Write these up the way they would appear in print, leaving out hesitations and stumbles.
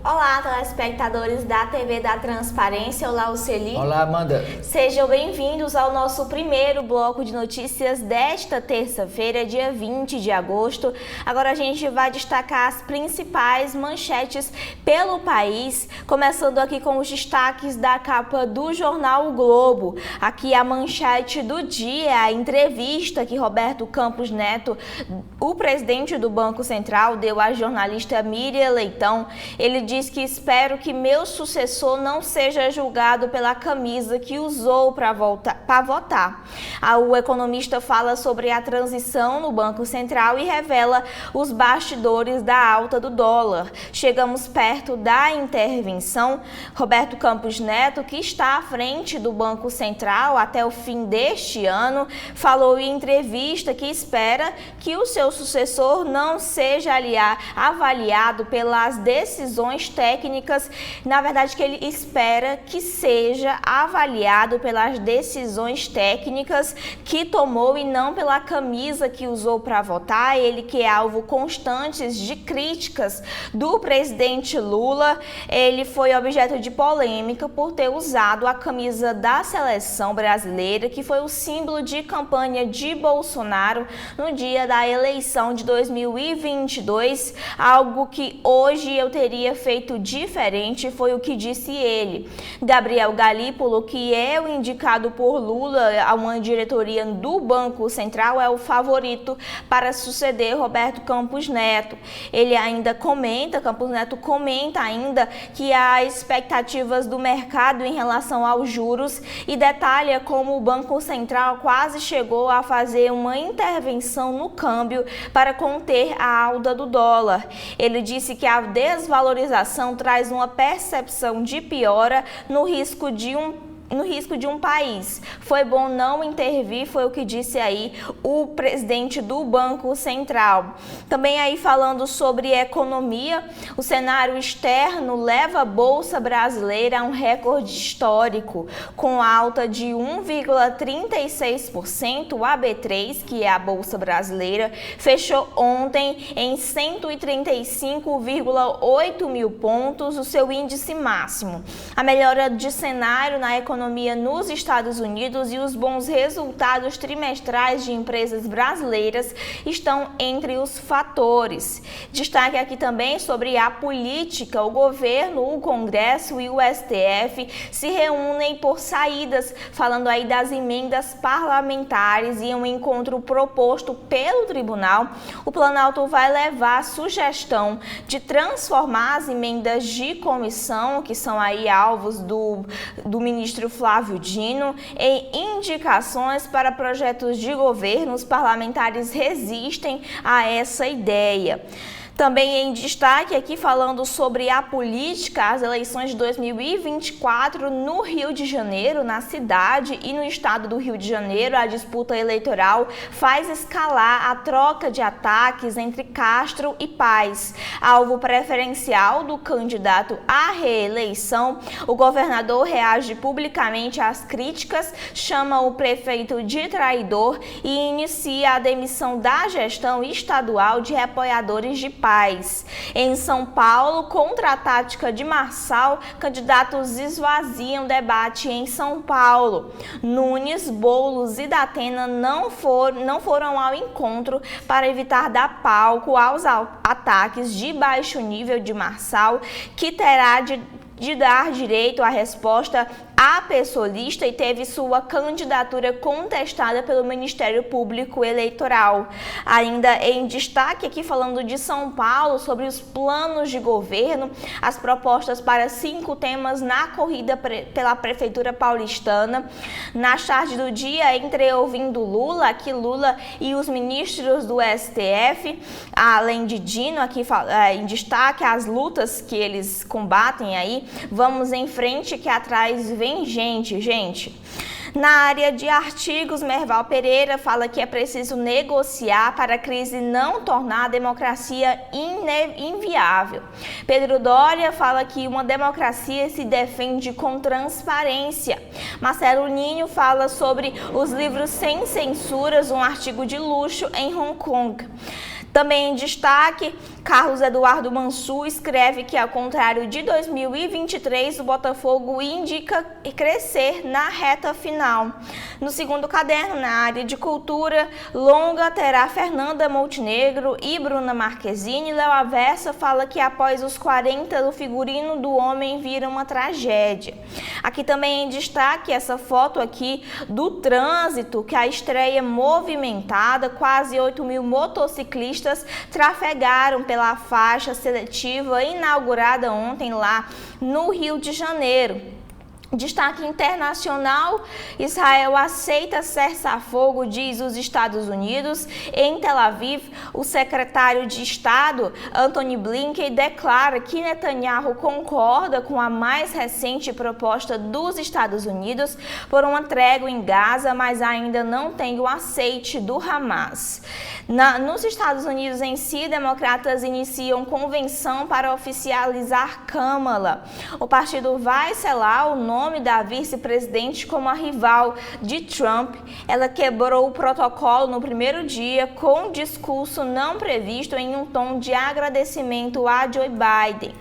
Olá, telespectadores da TV da Transparência. Olá, Uceli. Olá, Amanda. Sejam bem-vindos ao nosso primeiro bloco de notícias desta terça-feira, dia 20 de agosto. Agora a gente vai destacar as principais manchetes pelo país, começando aqui com os destaques da capa do jornal O Globo. Aqui a manchete do dia, a entrevista que Roberto Campos Neto, o presidente do Banco Central, deu à jornalista Miriam Leitão. Ele diz que espero que meu sucessor não seja julgado pela camisa que usou para votar. O economista fala sobre a transição no Banco Central e revela os bastidores da alta do dólar. Chegamos perto da intervenção. Roberto Campos Neto, que está à frente do Banco Central até o fim deste ano, falou em entrevista que espera que o seu sucessor não seja avaliado pelas decisões técnicas, na verdade que ele espera que seja avaliado pelas decisões técnicas que tomou e não pela camisa que usou para votar. Ele que é alvo constantes de críticas do presidente Lula, ele foi objeto de polêmica por ter usado a camisa da seleção brasileira, que foi o símbolo de campanha de Bolsonaro no dia da eleição de 2022, algo que hoje eu teria feito diferente, foi o que disse ele. Gabriel Galípolo, que é o indicado por Lula a uma diretoria do Banco Central, é o favorito para suceder Roberto Campos Neto. Campos Neto comenta ainda que há expectativas do mercado em relação aos juros e detalha como o Banco Central quase chegou a fazer uma intervenção no câmbio para conter a alta do dólar. Ele disse que a desvalorização traz uma percepção de piora no risco de um país. Foi bom não intervir, foi o que disse aí o presidente do Banco Central. Também aí falando sobre economia, o cenário externo leva a Bolsa Brasileira a um recorde histórico, com alta de 1,36%. A B3, que é a Bolsa Brasileira, fechou ontem em 135,8 mil pontos, o seu índice máximo. A melhora de cenário na economia nos Estados Unidos e os bons resultados trimestrais de empresas brasileiras estão entre os fatores. Destaque aqui também sobre a política. O governo, o Congresso e o STF se reúnem por saídas, falando aí das emendas parlamentares e um encontro proposto pelo tribunal. O Planalto vai levar a sugestão de transformar as emendas de comissão, que são aí alvos do ministro Flávio Dino, em indicações para projetos de governo. Os parlamentares resistem a essa ideia. Também em destaque aqui falando sobre a política, as eleições de 2024 no Rio de Janeiro, na cidade e no estado do Rio de Janeiro, a disputa eleitoral faz escalar a troca de ataques entre Castro e Paes. Alvo preferencial do candidato à reeleição, o governador reage publicamente às críticas, chama o prefeito de traidor e inicia a demissão da gestão estadual de apoiadores de Paes. Em São Paulo, contra a tática de Marçal, candidatos esvaziam debate em São Paulo. Nunes, Boulos e Datena não foram ao encontro para evitar dar palco aos ataques de baixo nível de Marçal, que terá de dar direito à resposta apessoalista e teve sua candidatura contestada pelo Ministério Público Eleitoral. Ainda em destaque aqui falando de São Paulo, sobre os planos de governo, as propostas para 5 temas na corrida pela Prefeitura paulistana. Na tarde do dia, ouvindo Lula, aqui Lula e os ministros do STF, além de Dino, aqui em destaque as lutas que eles combatem aí. Vamos em frente que atrás vem gente. Na área de artigos, Merval Pereira fala que é preciso negociar para a crise não tornar a democracia inviável. Pedro Doria fala que uma democracia se defende com transparência. Marcelo Ninho fala sobre os livros sem censuras, um artigo de luxo em Hong Kong. Também em destaque, Carlos Eduardo Mansur escreve que, ao contrário de 2023, o Botafogo indica crescer na reta final. No segundo caderno, na área de cultura, Longa terá Fernanda Montenegro e Bruna Marquezine. Léo Aversa fala que após os 40, o figurino do homem vira uma tragédia. Aqui também em destaque essa foto aqui do trânsito, que a estreia movimentada, quase 8.000 motociclistas trafegaram pela faixa seletiva inaugurada ontem lá no Rio de Janeiro. Destaque internacional: Israel aceita cessar-fogo, diz os Estados Unidos. Em Tel Aviv, o secretário de Estado, Antony Blinken, declara que Netanyahu concorda com a mais recente proposta dos Estados Unidos por uma trégua em Gaza, mas ainda não tem o aceite do Hamas. Nos Estados Unidos em si, democratas iniciam convenção para oficializar Kamala. O partido vai selar o nome da vice-presidente como a rival de Trump. Ela quebrou o protocolo no primeiro dia com um discurso não previsto em um tom de agradecimento a Joe Biden.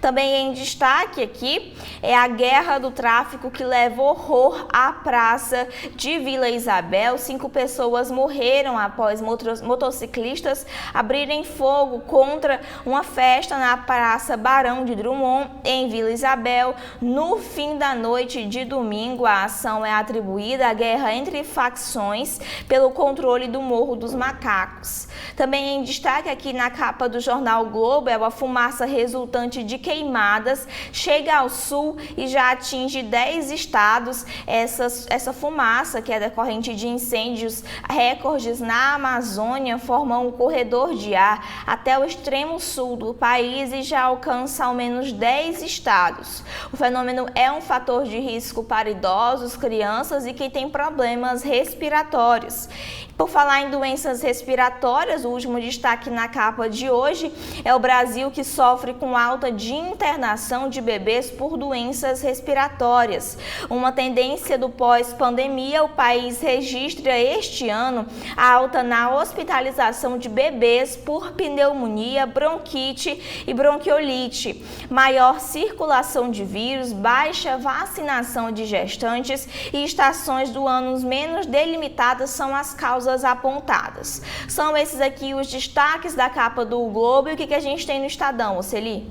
Também em destaque aqui é a guerra do tráfico que leva horror à praça de Vila Isabel. 5 pessoas morreram após motociclistas abrirem fogo contra uma festa na Praça Barão de Drummond, em Vila Isabel, no fim da noite de domingo. A ação é atribuída à guerra entre facções pelo controle do Morro dos Macacos. Também em destaque aqui na capa do jornal Globo é a fumaça resultante de queimadas chega ao sul e já atinge 10 estados. Essa fumaça, que é decorrente de incêndios recordes na Amazônia, forma um corredor de ar até o extremo sul do país e já alcança ao menos 10 estados. O fenômeno é um fator de risco para idosos, crianças e quem tem problemas respiratórios. Por falar em doenças respiratórias, o último destaque na capa de hoje é o Brasil, que sofre com alta de internação de bebês por doenças respiratórias. Uma tendência do pós-pandemia, o país registra este ano a alta na hospitalização de bebês por pneumonia, bronquite e bronquiolite. Maior circulação de vírus, baixa vacinação de gestantes e estações do ano menos delimitadas são as causas apontadas. São esses aqui os destaques da capa do Globo. E o que a gente tem no Estadão, Oceli?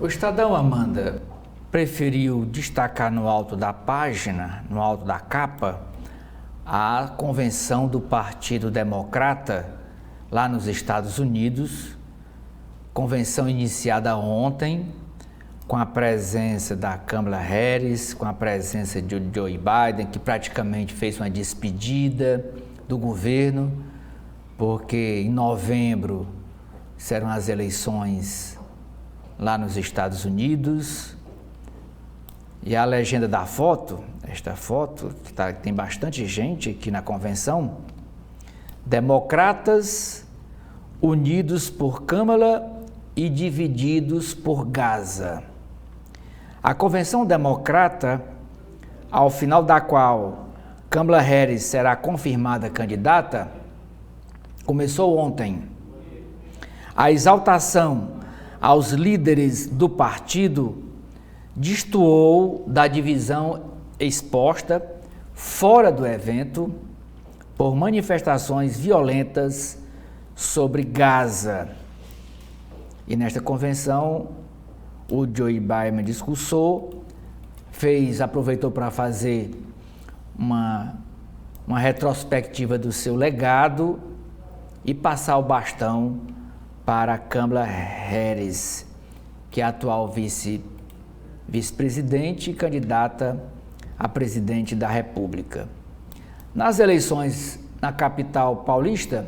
O Estadão, Amanda, preferiu destacar no alto da página, no alto da capa, a convenção do Partido Democrata lá nos Estados Unidos, convenção iniciada ontem, com a presença da Kamala Harris, com a presença de Joe Biden, que praticamente fez uma despedida do governo, porque em novembro serão as eleições lá nos Estados Unidos. E a legenda da foto, esta foto, que tem bastante gente aqui na convenção: democratas unidos por Kamala e divididos por Gaza. A convenção democrata, ao final da qual Kamala Harris será confirmada candidata, começou ontem. A exaltação aos líderes do partido destoou da divisão exposta fora do evento por manifestações violentas sobre Gaza. E nesta convenção, o Joe Biden discursou, aproveitou para fazer uma retrospectiva do seu legado e passar o bastão para Kamala Harris, que é a atual vice-presidente e candidata a presidente da República. Nas eleições na capital paulista,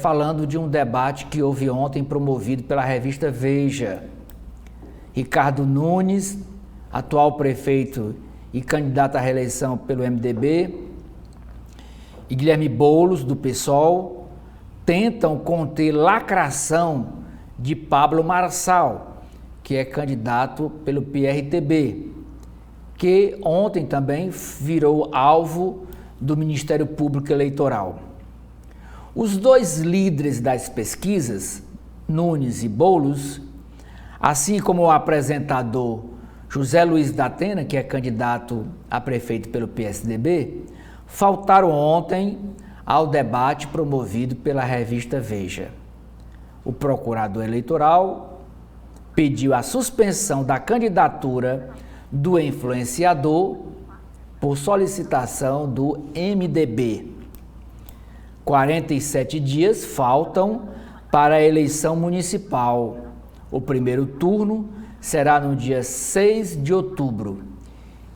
falando de um debate que houve ontem promovido pela revista Veja. Ricardo Nunes, atual prefeito e candidato à reeleição pelo MDB, e Guilherme Boulos, do PSOL, tentam conter lacração de Pablo Marçal, que é candidato pelo PRTB, que ontem também virou alvo do Ministério Público Eleitoral. Os dois líderes das pesquisas Nunes e Boulos, assim como o apresentador José Luiz da Atena, que é candidato a prefeito pelo PSDB, faltaram ontem ao debate promovido pela revista Veja. O procurador eleitoral pediu a suspensão da candidatura do influenciador por solicitação do MDB. 47 dias faltam para a eleição municipal. O primeiro turno será no dia 6 de outubro.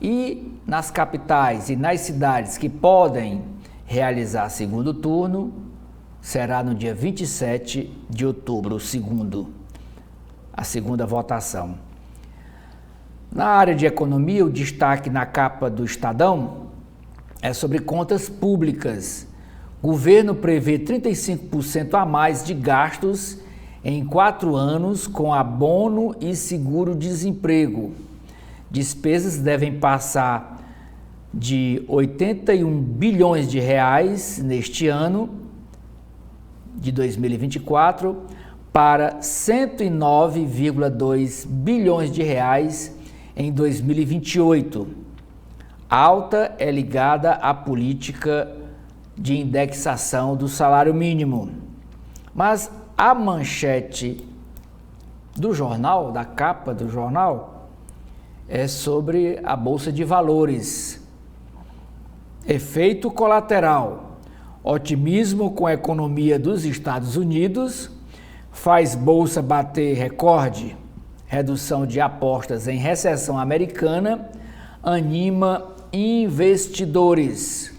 E nas capitais e nas cidades que podem realizar segundo turno, será no dia 27 de outubro, a segunda votação. Na área de economia, o destaque na capa do Estadão é sobre contas públicas. O governo prevê 35% a mais de gastos em 4 anos com abono e seguro-desemprego. Despesas devem passar de 81 bilhões de reais neste ano de 2024 para 109,2 bilhões de reais em 2028. A alta é ligada à política de indexação do salário mínimo. Mas a manchete do jornal, da capa do jornal, é sobre a Bolsa de Valores. Efeito colateral: otimismo com a economia dos Estados Unidos faz Bolsa bater recorde. Redução de apostas em recessão americana anima investidores.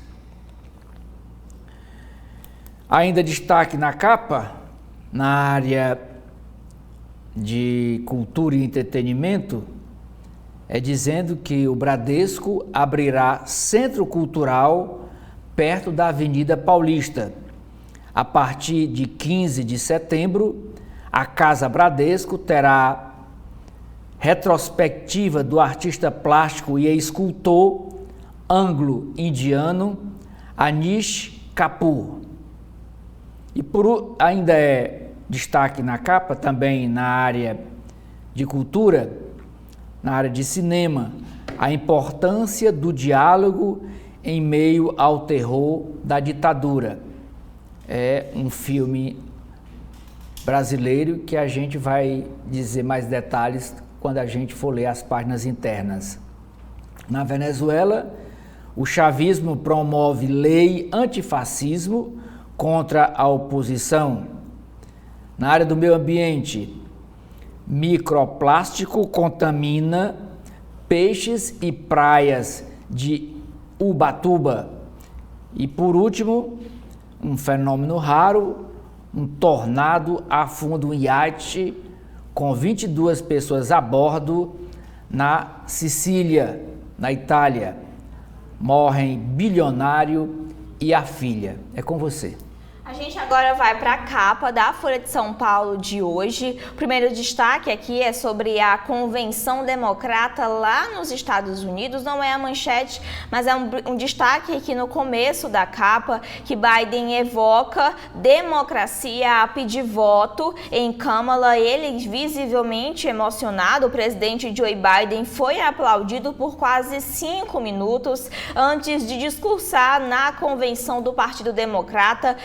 Ainda destaque na capa, na área de cultura e entretenimento, é dizendo que o Bradesco abrirá centro cultural perto da Avenida Paulista. A partir de 15 de setembro, a Casa Bradesco terá retrospectiva do artista plástico e escultor anglo-indiano Anish Kapoor. E ainda é destaque na capa, também na área de cultura, na área de cinema, a importância do diálogo em meio ao terror da ditadura. É um filme brasileiro que a gente vai dizer mais detalhes quando a gente for ler as páginas internas. Na Venezuela, o chavismo promove lei antifascismo contra a oposição. Na área do meio ambiente, microplástico contamina peixes e praias de Ubatuba. E por último, um fenômeno raro, um tornado afunda um iate com 22 pessoas a bordo na Sicília, na Itália. Morrem bilionário e a filha. É com você. A gente agora vai para a capa da Folha de São Paulo de hoje. O primeiro destaque aqui é sobre a Convenção Democrata lá nos Estados Unidos. Não é a manchete, mas é um destaque aqui no começo da capa, que Biden evoca democracia a pedir voto em Câmara. Ele visivelmente emocionado. O presidente Joe Biden foi aplaudido por quase 5 minutos antes de discursar na convenção do Partido Democrata,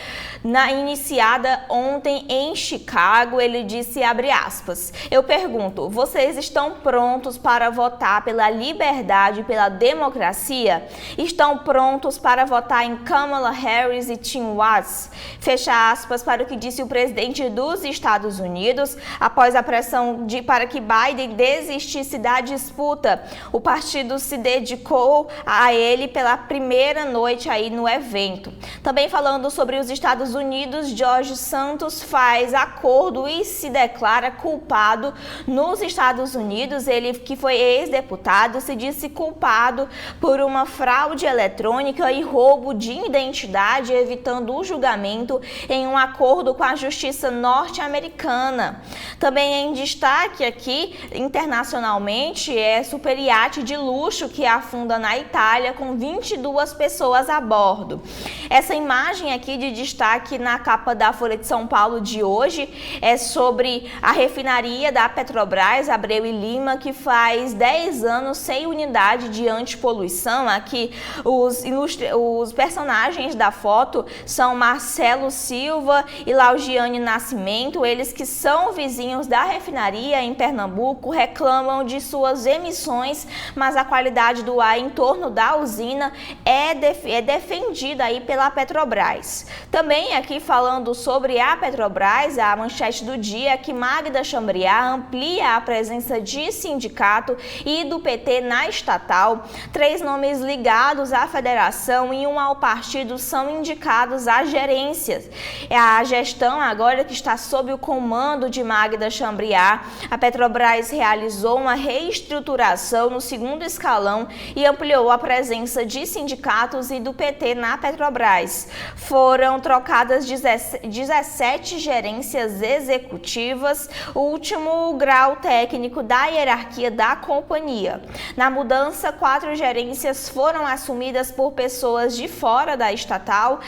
iniciada ontem em Chicago. Ele disse, abre aspas, eu pergunto, vocês estão prontos para votar pela liberdade e pela democracia? Estão prontos para votar em Kamala Harris e Tim Walz? Fecha aspas para o que disse o presidente dos Estados Unidos após a pressão para que Biden desistisse da disputa. O partido se dedicou a ele pela primeira noite aí no evento. Também falando sobre os Estados Unidos, Jorge Santos faz acordo e se declara culpado nos Estados Unidos. Ele, que foi ex-deputado, se disse culpado por uma fraude eletrônica e roubo de identidade, evitando o julgamento em um acordo com a justiça norte-americana. Também em destaque aqui, internacionalmente, é super iate de luxo que afunda na Itália com 22 pessoas a bordo. Essa imagem aqui de destaque destaque na capa da Folha de São Paulo de hoje é sobre a refinaria da Petrobras, Abreu e Lima, que faz 10 anos sem unidade de antipoluição. Aqui os personagens da foto são Marcelo Silva e Laugiane Nascimento, eles que são vizinhos da refinaria em Pernambuco, reclamam de suas emissões, mas a qualidade do ar em torno da usina é defendida aí pela Petrobras. Também aqui falando sobre a Petrobras, a manchete do dia é que Magda Chambriard amplia a presença de sindicato e do PT na estatal. 3 nomes ligados à federação e 1 ao partido são indicados às gerências. É a gestão agora que está sob o comando de Magda Chambriard. A Petrobras realizou uma reestruturação no 2º escalão e ampliou a presença de sindicatos e do PT na Petrobras. Foram trocadas 17 gerências executivas, o último grau técnico da hierarquia da companhia. Na mudança, 4 gerências foram assumidas por pessoas de fora da estatal,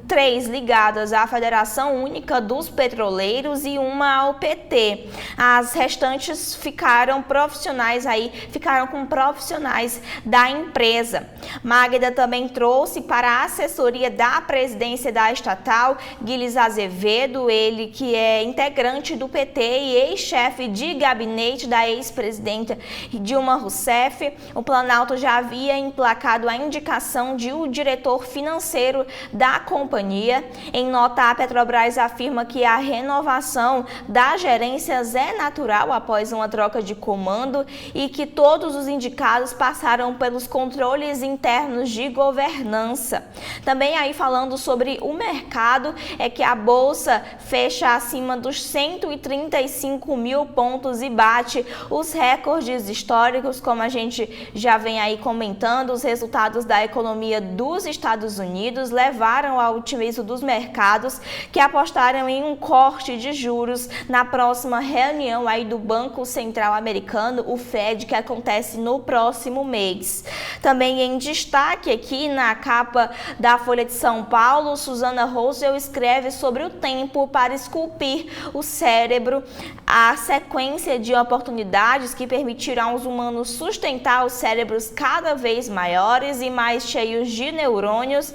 3 ligadas à Federação Única dos Petroleiros e 1 ao PT. As restantes ficaram com profissionais da empresa. Magda também trouxe para a assessoria da presidência da estatal Guilis Azevedo, ele que é integrante do PT e ex-chefe de gabinete da ex-presidenta Dilma Rousseff. O Planalto já havia emplacado a indicação de o diretor financeiro da companhia. Em nota, a Petrobras afirma que a renovação das gerências é natural após uma troca de comando e que todos os indicados passaram pelos controles internos de governança. Também aí falando sobre o mercado, é que a Bolsa fecha acima dos 135 mil pontos e bate os recordes históricos, como a gente já vem aí comentando. Os resultados da economia dos Estados Unidos levaram ao otimismo dos mercados, que apostaram em um corte de juros na próxima reunião aí do Banco Central Americano, o Fed, que acontece no próximo mês. Também em destaque aqui na capa da Folha de São Paulo, Susana Rosel escreve sobre o tempo para esculpir o cérebro, a sequência de oportunidades que permitirão aos humanos sustentar os cérebros cada vez maiores e mais cheios de neurônios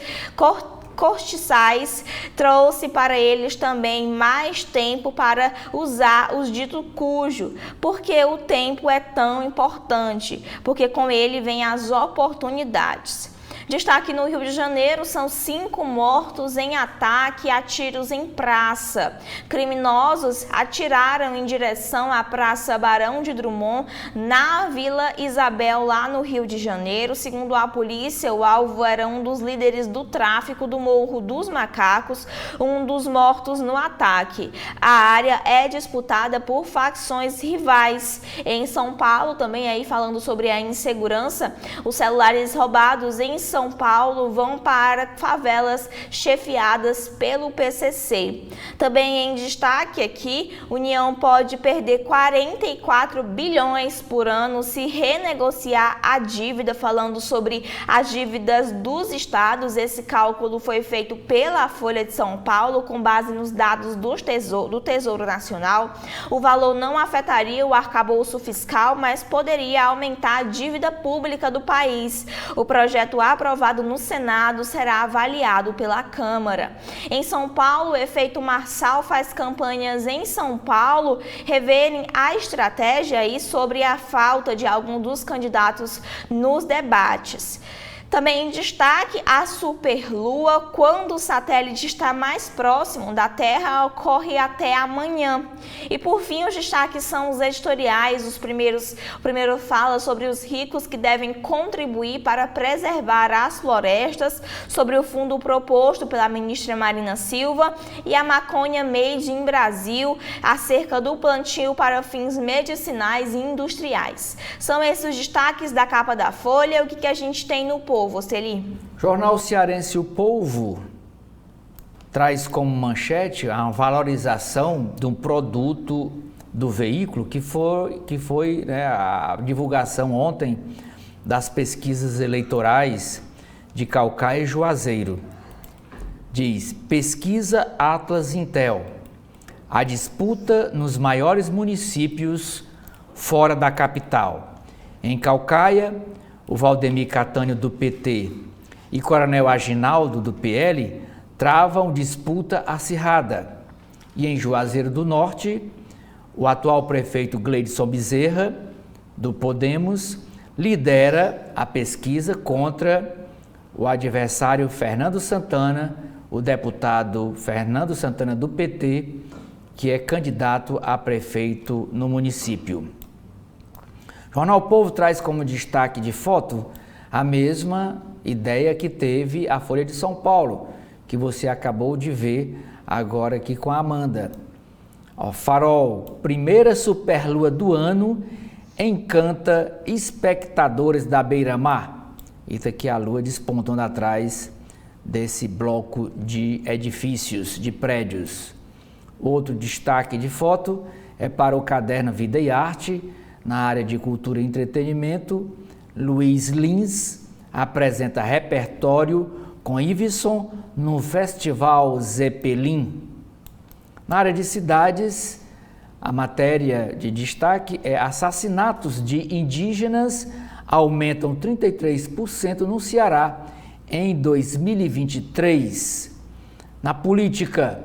cortiçais, trouxe para eles também mais tempo para usar os dito cujo, porque o tempo é tão importante, porque com ele vem as oportunidades. Destaque no Rio de Janeiro, são 5 mortos em ataque a tiros em praça. Criminosos atiraram em direção à Praça Barão de Drummond, na Vila Isabel, lá no Rio de Janeiro. Segundo a polícia, o alvo era um dos líderes do tráfico do Morro dos Macacos, um dos mortos no ataque. A área é disputada por facções rivais. Em São Paulo, também aí falando sobre a insegurança, os celulares roubados em São Paulo vão para favelas chefiadas pelo PCC. Também em destaque aqui, União pode perder 44 bilhões por ano se renegociar a dívida, falando sobre as dívidas dos estados. Esse cálculo foi feito pela Folha de São Paulo com base nos dados do Tesouro Nacional. O valor não afetaria o arcabouço fiscal, mas poderia aumentar a dívida pública do país. O projeto aprovado no Senado será avaliado pela Câmara. Em São Paulo, o efeito Marçal faz campanhas em São Paulo reverem a estratégia aí sobre a falta de algum dos candidatos nos debates. Também em destaque, a superlua, quando o satélite está mais próximo da Terra, ocorre até amanhã. E por fim, os destaques são os editoriais. O primeiro fala sobre os ricos que devem contribuir para preservar as florestas, sobre o fundo proposto pela ministra Marina Silva e a maconha made in Brasil, acerca do plantio para fins medicinais e industriais. São esses os destaques da capa da Folha. O que a gente tem no Povo? Jornal cearense O Povo traz como manchete a valorização de um produto do veículo que foi a divulgação ontem das pesquisas eleitorais de Caucaia e Juazeiro. Diz: pesquisa Atlas Intel. A disputa nos maiores municípios fora da capital. Em Caucaia, o Valdemir Catânio do PT e Coronel Aginaldo do PL travam disputa acirrada. E em Juazeiro do Norte, o atual prefeito Gleidson Bezerra, do Podemos, lidera a pesquisa contra o adversário Fernando Santana, o deputado Fernando Santana do PT, que é candidato a prefeito no município. O Jornal o Povo traz como destaque de foto a mesma ideia que teve a Folha de São Paulo, que você acabou de ver agora aqui com a Amanda. Farol, primeira superlua do ano, encanta espectadores da beira-mar. Isso aqui é a lua despontando atrás desse bloco de edifícios, de prédios. Outro destaque de foto é para o caderno Vida e Arte, na área de cultura e entretenimento. Luiz Lins apresenta repertório com Iveson no Festival Zeppelin. Na área de cidades, a matéria de destaque é: assassinatos de indígenas aumentam 33% no Ceará em 2023. Na política,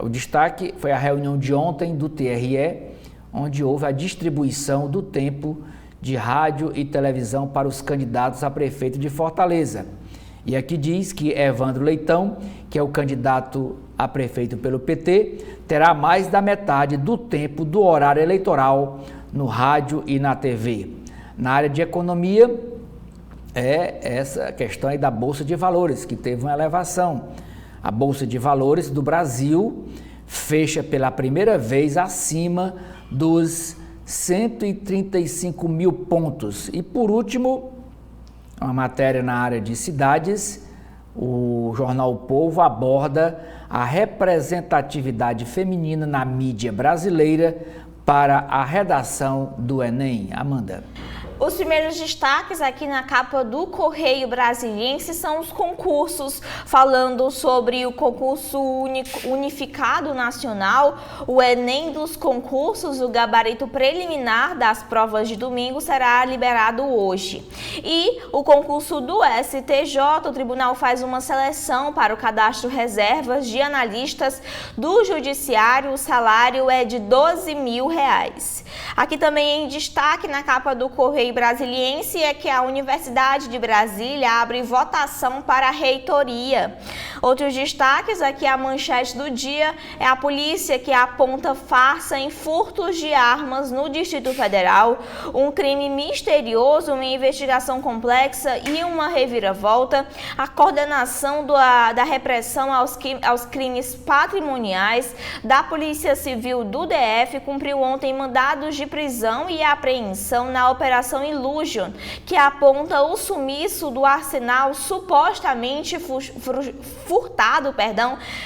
o destaque foi a reunião de ontem do TRE, onde houve a distribuição do tempo de rádio e televisão para os candidatos a prefeito de Fortaleza. E aqui diz que Evandro Leitão, que é o candidato a prefeito pelo PT, terá mais da metade do tempo do horário eleitoral no rádio e na TV. Na área de economia, é essa questão aí da Bolsa de Valores, que teve uma elevação. A Bolsa de Valores do Brasil fecha pela primeira vez acima dos 135 mil pontos. E por último, uma matéria na área de cidades, o Jornal O Povo aborda a representatividade feminina na mídia brasileira para a redação do Enem. Amanda. Os primeiros destaques aqui na capa do Correio Brasiliense são os concursos, falando sobre o concurso unificado nacional, o Enem dos concursos. O gabarito preliminar das provas de domingo será liberado hoje. E o concurso do STJ, o tribunal faz uma seleção para o cadastro reservas de analistas do judiciário. O salário é de R$12 mil. Aqui também em destaque na capa do Correio Brasiliense é que a Universidade de Brasília abre votação para a reitoria. Outros destaques aqui, a manchete do dia é a polícia que aponta farsa em furtos de armas no Distrito Federal, um crime misterioso, uma investigação complexa e uma reviravolta. A coordenação da repressão aos crimes patrimoniais da Polícia Civil do DF cumpriu ontem mandados de prisão e apreensão na Operação Illusion, que aponta o sumiço do arsenal supostamente furtado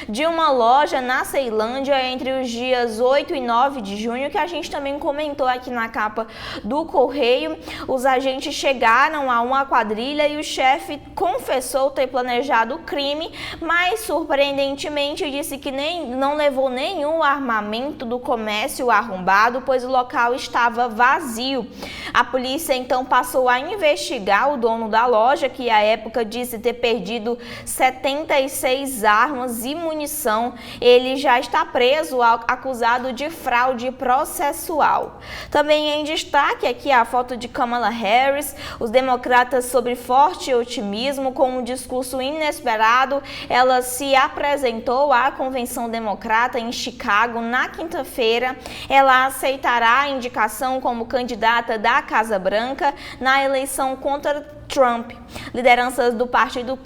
de uma loja na Ceilândia entre os dias 8 e 9 de junho, que a gente também comentou aqui na capa do Correio. Os agentes chegaram a uma quadrilha e o chefe confessou ter planejado o crime, mas surpreendentemente disse que não levou nenhum armamento do comércio arrombado, pois o local estava vazio. A polícia então passou a investigar o dono da loja, que à época disse ter perdido 76 armas e munição. Ele já está preso, acusado de fraude processual. Também em destaque aqui a foto de Kamala Harris. Os democratas sobre forte otimismo, com um discurso inesperado, ela se apresentou à Convenção Democrata em Chicago na quinta-feira. Ela aceitará a indicação como candidata da Casa Branca na eleição contra Trump. Lideranças do partido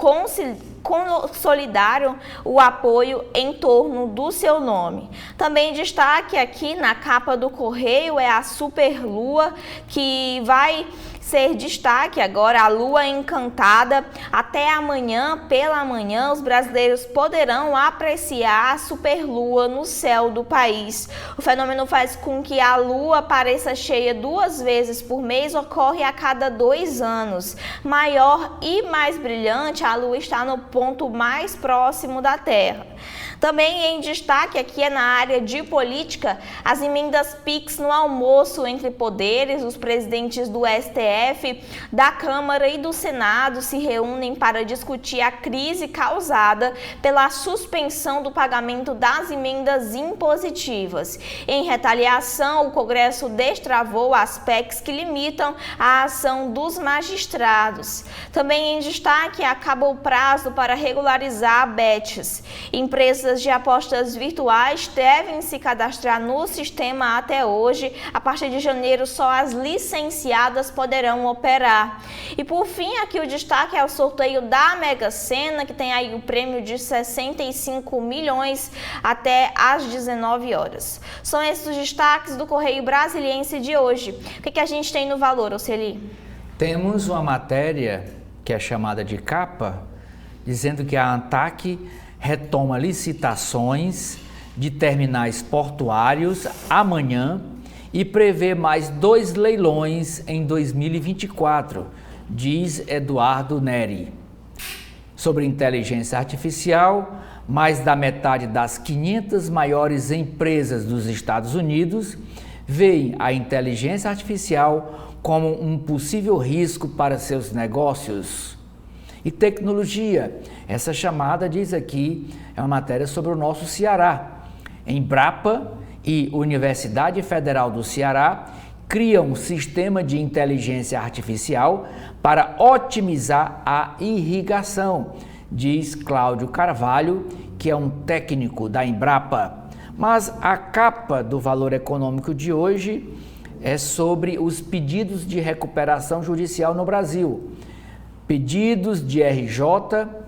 consolidaram o apoio em torno do seu nome. Também destaque aqui na capa do Correio é a Superlua, que vai ser destaque agora, a Lua Encantada. Até amanhã, pela manhã, os brasileiros poderão apreciar a superlua no céu do país. O fenômeno faz com que a Lua apareça cheia 2 vezes por mês, ocorre a cada 2 anos. Maior e mais brilhante, a Lua está no ponto mais próximo da Terra. Também em destaque aqui é na área de política, as emendas PIX no almoço entre poderes. Os presidentes do STF, da Câmara e do Senado se reúnem para discutir a crise causada pela suspensão do pagamento das emendas impositivas. Em retaliação, o Congresso destravou as PECs que limitam a ação dos magistrados. Também em destaque, acaba o prazo para regularizar bets. Empresas de apostas virtuais devem se cadastrar no sistema até hoje. A partir de janeiro, só as licenciadas poderão operar. E por fim, aqui o destaque é o sorteio da Mega Sena, que tem aí o prêmio de 65 milhões até às 19 horas. São esses os destaques do Correio Brasiliense de hoje. O que a gente tem no valor, Oceli? Temos uma matéria que é chamada de capa, dizendo que a ANTAQ retoma licitações de terminais portuários amanhã e prevê mais 2 leilões em 2024, diz Eduardo Neri. Sobre inteligência artificial, mais da metade das 500 maiores empresas dos Estados Unidos veem a inteligência artificial como um possível risco para seus negócios. E tecnologia, essa chamada diz aqui, é uma matéria sobre o nosso Ceará. Embrapa e Universidade Federal do Ceará criam um sistema de inteligência artificial para otimizar a irrigação, diz Cláudio Carvalho, que é um técnico da Embrapa. Mas a capa do Valor Econômico de hoje é sobre os pedidos de recuperação judicial no Brasil. Pedidos de RJ,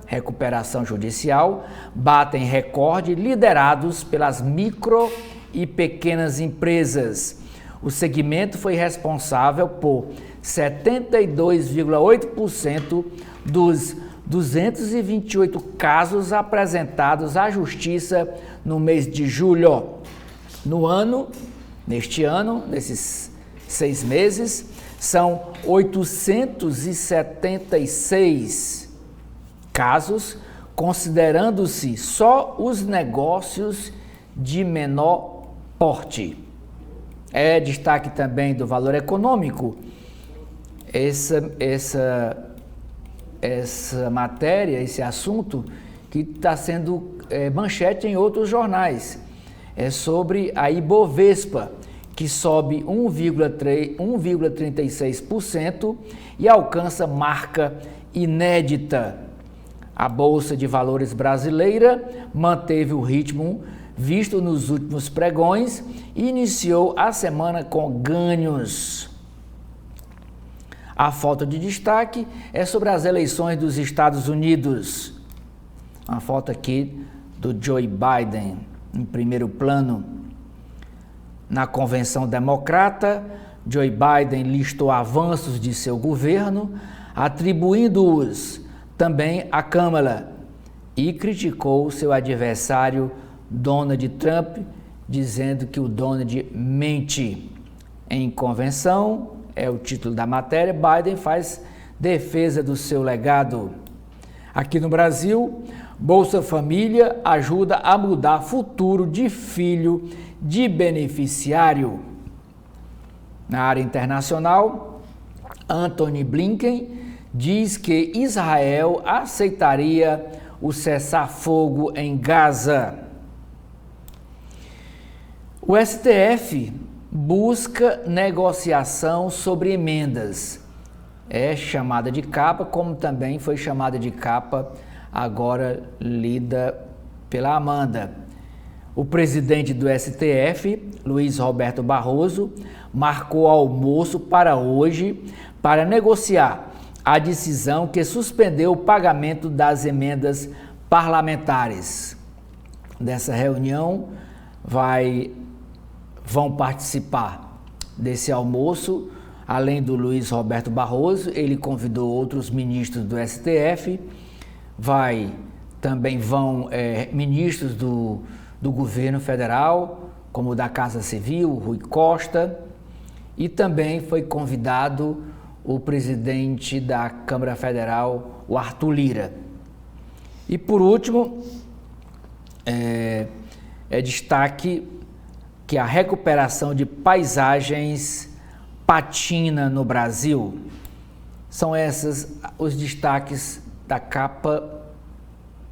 recuperação judicial, batem recorde liderados pelas micro e pequenas empresas. O segmento foi responsável por 72,8% dos 228 casos apresentados à Justiça no mês de julho. Neste ano, nesses 6 meses, são 876 casos, considerando-se só os negócios de menor porte. É destaque também do Valor Econômico. Essa matéria, esse assunto que está sendo manchete em outros jornais. É sobre a Ibovespa, que sobe 1,36% e alcança marca inédita. A Bolsa de Valores brasileira manteve o ritmo visto nos últimos pregões e iniciou a semana com ganhos. A falta de destaque é sobre as eleições dos Estados Unidos. Uma foto aqui do Joe Biden em primeiro plano. Na convenção democrata, Joe Biden listou avanços de seu governo, atribuindo-os também à Câmara, e criticou seu adversário Donald Trump, dizendo que o Donald mente. Em convenção, é o título da matéria, Biden faz defesa do seu legado. Aqui no Brasil, Bolsa Família ajuda a mudar futuro de filho de beneficiário. Na área internacional, Antony Blinken diz que Israel aceitaria o cessar-fogo em Gaza. O STF busca negociação sobre emendas. É chamada de capa, como também foi chamada de capa agora lida pela Amanda. O presidente do STF, Luiz Roberto Barroso, marcou almoço para hoje para negociar a decisão que suspendeu o pagamento das emendas parlamentares. Dessa reunião vão participar desse almoço, além do Luiz Roberto Barroso, ele convidou outros ministros do STF, também vão ministros do governo federal, como o da Casa Civil, Rui Costa, e também foi convidado o presidente da Câmara Federal, o Arthur Lira. E por último, é destaque que a recuperação de paisagens patina no Brasil. São esses os destaques da capa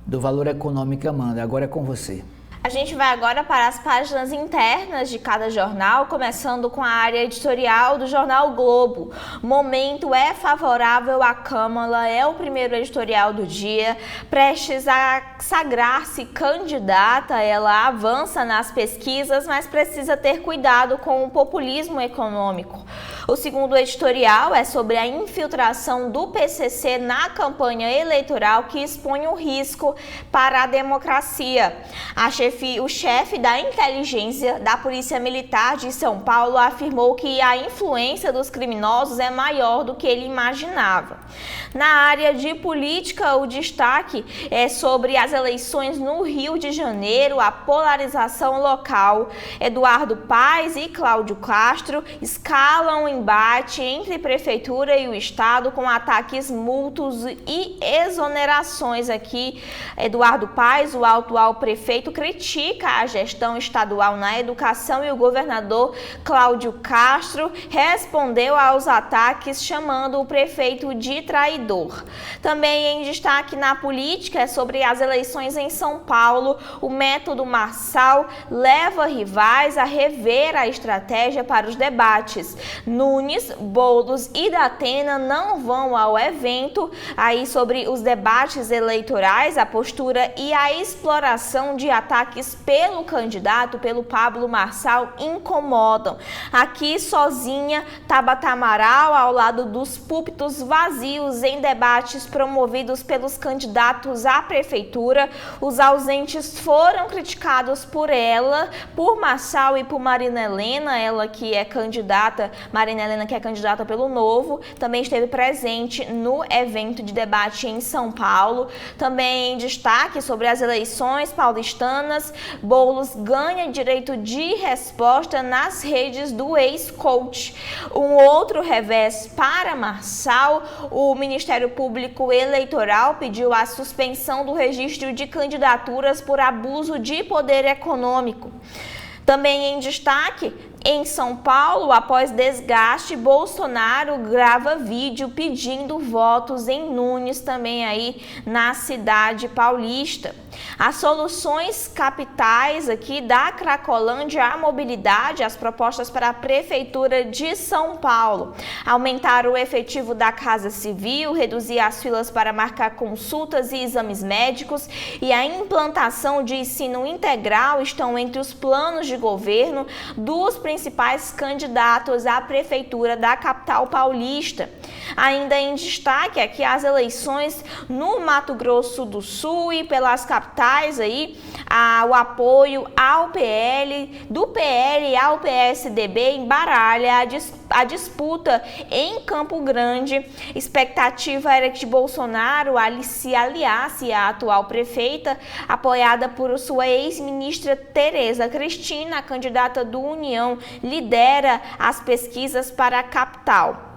do Valor Econômico, Amanda. Agora é com você. A gente vai agora para as páginas internas de cada jornal, começando com a área editorial do jornal Globo. Momento é favorável à Câmara, é o primeiro editorial do dia. Prestes a sagrar-se candidata, ela avança nas pesquisas, mas precisa ter cuidado com o populismo econômico. O segundo editorial é sobre a infiltração do PCC na campanha eleitoral que expõe o risco para a democracia. O chefe da inteligência da Polícia Militar de São Paulo afirmou que a influência dos criminosos é maior do que ele imaginava. Na área de política, o destaque é sobre as eleições no Rio de Janeiro, a polarização local. Eduardo Paes e Cláudio Castro escalam o embate entre prefeitura e o estado com ataques mútuos e exonerações aqui. Eduardo Paes, o atual prefeito, critica a gestão estadual na educação e o governador Cláudio Castro respondeu aos ataques chamando o prefeito de traidor. Também em destaque na política é sobre as eleições em São Paulo. O método Marçal leva rivais a rever a estratégia para os debates. Nunes, Boulos e Datena não vão ao evento. Aí sobre os debates eleitorais, a postura e a exploração de ataques pelo candidato, pelo Pablo Marçal, incomodam. Aqui sozinha, Tabata Amaral ao lado dos púlpitos vazios em debates promovidos pelos candidatos à prefeitura. Os ausentes foram criticados por ela, por Marçal e por Marina Helena, ela que é candidata, Marina Helena que é candidata pelo Novo, também esteve presente no evento de debate em São Paulo. Também em destaque sobre as eleições paulistanas, Boulos ganha direito de resposta nas redes do ex-coach. Um outro revés para Marçal, o Ministério Público Eleitoral pediu a suspensão do registro de candidaturas por abuso de poder econômico. Também em destaque, em São Paulo, após desgaste, Bolsonaro grava vídeo pedindo votos em Nunes, também aí na cidade paulista. As soluções capitais aqui da Cracolândia à mobilidade, as propostas para a Prefeitura de São Paulo. Aumentar o efetivo da Casa Civil, reduzir as filas para marcar consultas e exames médicos e a implantação de ensino integral estão entre os planos de governo dos principais candidatos à Prefeitura da capital paulista. Ainda em destaque aqui as eleições no Mato Grosso do Sul e pelas capitais aí, o apoio ao PL, do PL ao PSDB embaralha a disputa em Campo Grande. Expectativa era que Bolsonaro se aliasse à atual prefeita, apoiada por sua ex-ministra Tereza Cristina, a candidata do União, lidera as pesquisas para a capital.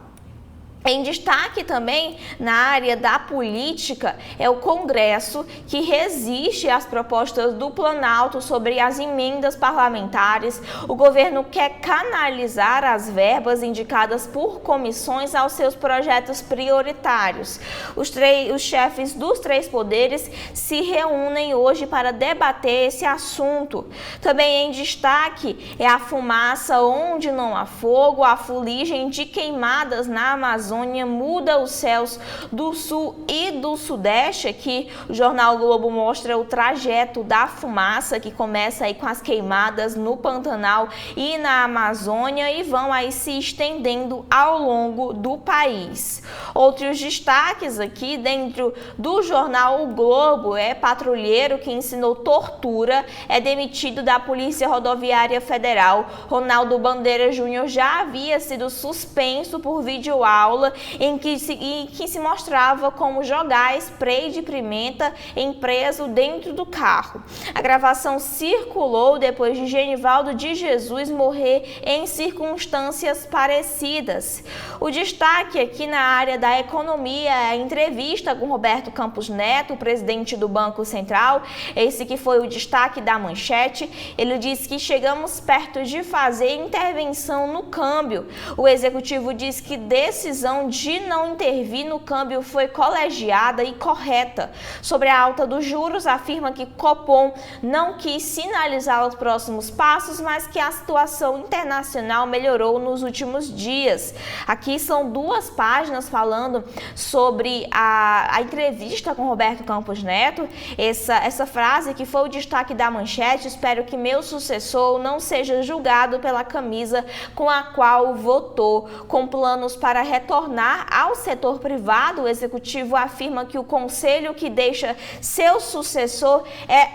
Em destaque também na área da política é o Congresso, que resiste às propostas do Planalto sobre as emendas parlamentares. O governo quer canalizar as verbas indicadas por comissões aos seus projetos prioritários. Os chefes dos três poderes se reúnem hoje para debater esse assunto. Também em destaque é a fumaça onde não há fogo, a fuligem de queimadas na Amazônia muda os céus do sul e do sudeste. Aqui o jornal Globo mostra o trajeto da fumaça que começa aí com as queimadas no Pantanal e na Amazônia e vão aí se estendendo ao longo do país. Outros destaques aqui dentro do jornal O Globo é patrulheiro que ensinou tortura é demitido da Polícia Rodoviária Federal. Ronaldo Bandeira Júnior já havia sido suspenso por videoaula aula em que se mostrava como jogar spray de pimenta em preso dentro do carro. A gravação circulou depois de Genivaldo de Jesus morrer em circunstâncias parecidas. O destaque aqui na área da economia é a entrevista com Roberto Campos Neto, presidente do Banco Central. Esse que foi o destaque da manchete. Ele disse que chegamos perto de fazer intervenção no câmbio. O executivo diz que decisão de não intervir no câmbio foi colegiada e correta. Sobre a alta dos juros, afirma que Copom não quis sinalizar os próximos passos, mas que a situação internacional melhorou nos últimos dias. Aqui são 2 páginas falando sobre a entrevista com Roberto Campos Neto. Essa frase que foi o destaque da manchete: espero que meu sucessor não seja julgado pela camisa com a qual votou. Com planos para retornar ao setor privado, o executivo afirma que o conselho que deixa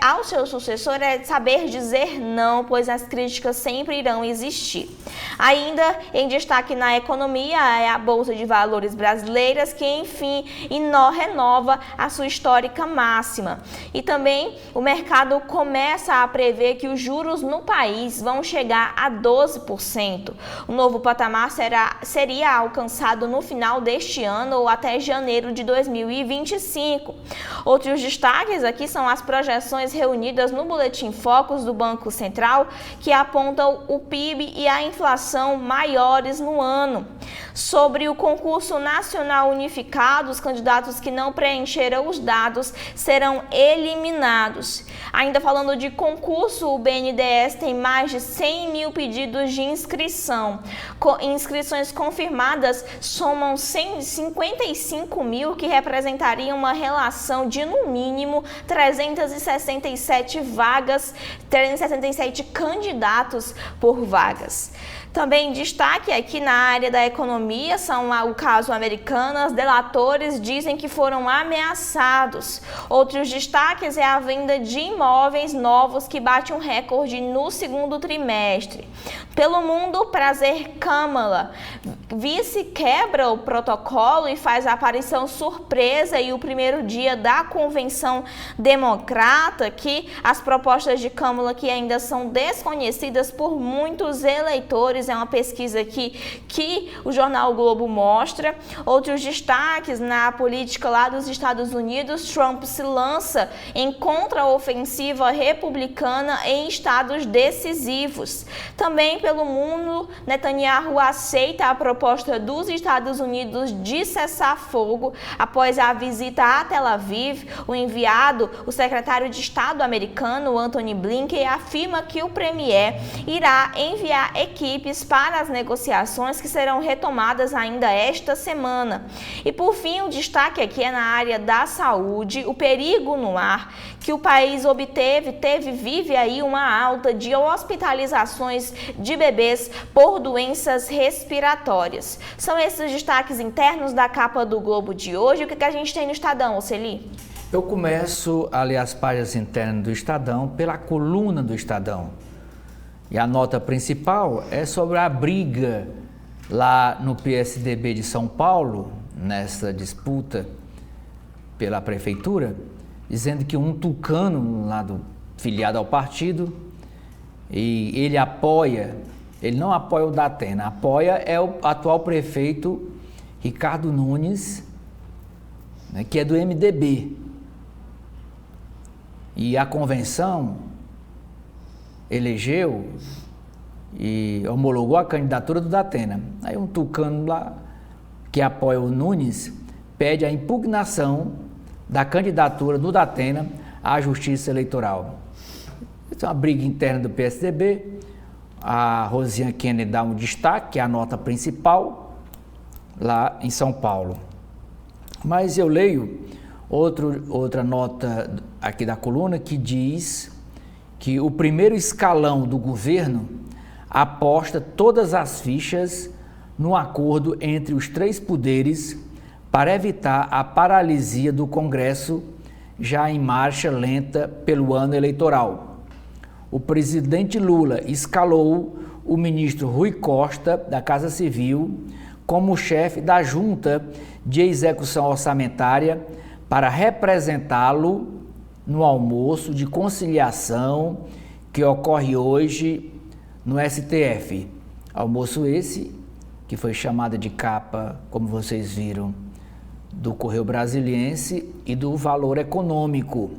ao seu sucessor é saber dizer não, pois as críticas sempre irão existir. Ainda em destaque na economia é a Bolsa de Valores brasileiras, que enfim renova a sua histórica máxima. E também o mercado começa a prever que os juros no país vão chegar a 12%. O novo patamar seria alcançado no final deste ano ou até janeiro de 2025. Outros destaques aqui são as projeções reunidas no Boletim Focus do Banco Central, que apontam o PIB e a inflação maiores no ano. Sobre o concurso nacional unificado, os candidatos que não preencheram os dados serão eliminados. Ainda falando de concurso, o BNDES tem mais de 100 mil pedidos de inscrição. Inscrições confirmadas somam 155 mil, que representariam uma relação de, no mínimo, 367 candidatos por vagas. Também destaque aqui na área da economia são o caso Americanas. Delatores dizem que foram ameaçados. Outros destaques é a venda de imóveis novos, que bate um recorde no segundo trimestre. Pelo mundo, prazer Kamala. Vice quebra o protocolo e faz a aparição surpresa e o primeiro dia da convenção democrata, que as propostas de Kamala que ainda são desconhecidas por muitos eleitores. É uma pesquisa aqui que o jornal o Globo mostra. Outros destaques na política lá dos Estados Unidos: Trump se lança em contraofensiva republicana em estados decisivos. Também pelo mundo, Netanyahu aceita a proposta dos Estados Unidos de cessar fogo após a visita a Tel Aviv. O secretário de Estado americano, Antony Blinken, afirma que o premier irá enviar equipes para as negociações, que serão retomadas ainda esta semana. E por fim, o destaque aqui é na área da saúde: o perigo no ar, que o país vive aí uma alta de hospitalizações de bebês por doenças respiratórias. São esses os destaques internos da capa do Globo de hoje. O que a gente tem no Estadão, Oceli? Eu começo a ler as páginas internas do Estadão pela coluna do Estadão. E a nota principal é sobre a briga lá no PSDB de São Paulo, nessa disputa pela prefeitura, dizendo que um tucano lá filiado ao partido, e ele não apoia o Datena, apoia o atual prefeito Ricardo Nunes, né, que é do MDB. E a convenção elegeu e homologou a candidatura do Datena. Aí um tucano lá, que apoia o Nunes, pede a impugnação da candidatura do Datena à Justiça Eleitoral. Isso é uma briga interna do PSDB. A Rosiane Kennedy dá um destaque, que é a nota principal, lá em São Paulo. Mas eu leio outra nota aqui da coluna, que diz que o primeiro escalão do governo aposta todas as fichas no acordo entre os 3 poderes para evitar a paralisia do Congresso, já em marcha lenta pelo ano eleitoral. O presidente Lula escalou o ministro Rui Costa, da Casa Civil, como chefe da Junta de Execução Orçamentária para representá-lo no almoço de conciliação que ocorre hoje no STF. Almoço esse que foi chamado de capa, como vocês viram, do Correio Brasiliense e do Valor Econômico,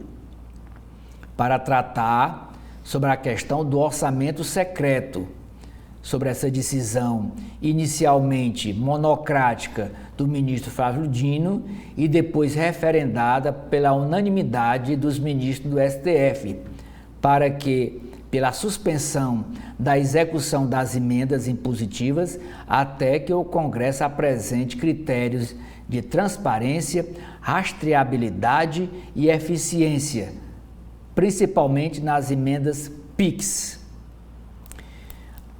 para tratar sobre a questão do orçamento secreto, sobre essa decisão inicialmente monocrática do ministro Flávio Dino e depois referendada pela unanimidade dos ministros do STF, para que, pela suspensão da execução das emendas impositivas, até que o Congresso apresente critérios de transparência, rastreabilidade e eficiência, principalmente nas emendas PIX.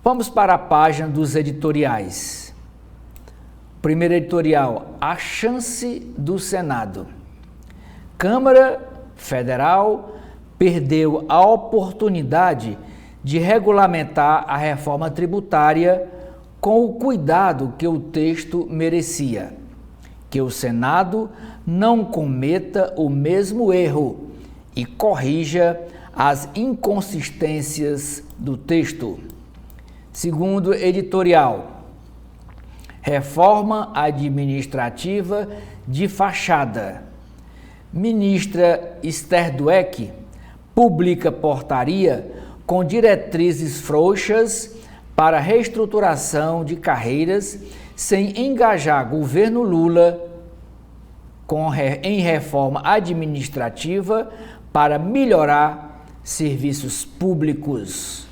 Vamos para a página dos editoriais. Primeiro editorial, a chance do Senado. Câmara Federal perdeu a oportunidade de regulamentar a reforma tributária com o cuidado que o texto merecia. Que o Senado não cometa o mesmo erro e corrija as inconsistências do texto. Segundo editorial, reforma administrativa de fachada. Ministra Esther Dweck publica portaria com diretrizes frouxas para reestruturação de carreiras sem engajar governo Lula em reforma administrativa para melhorar serviços públicos.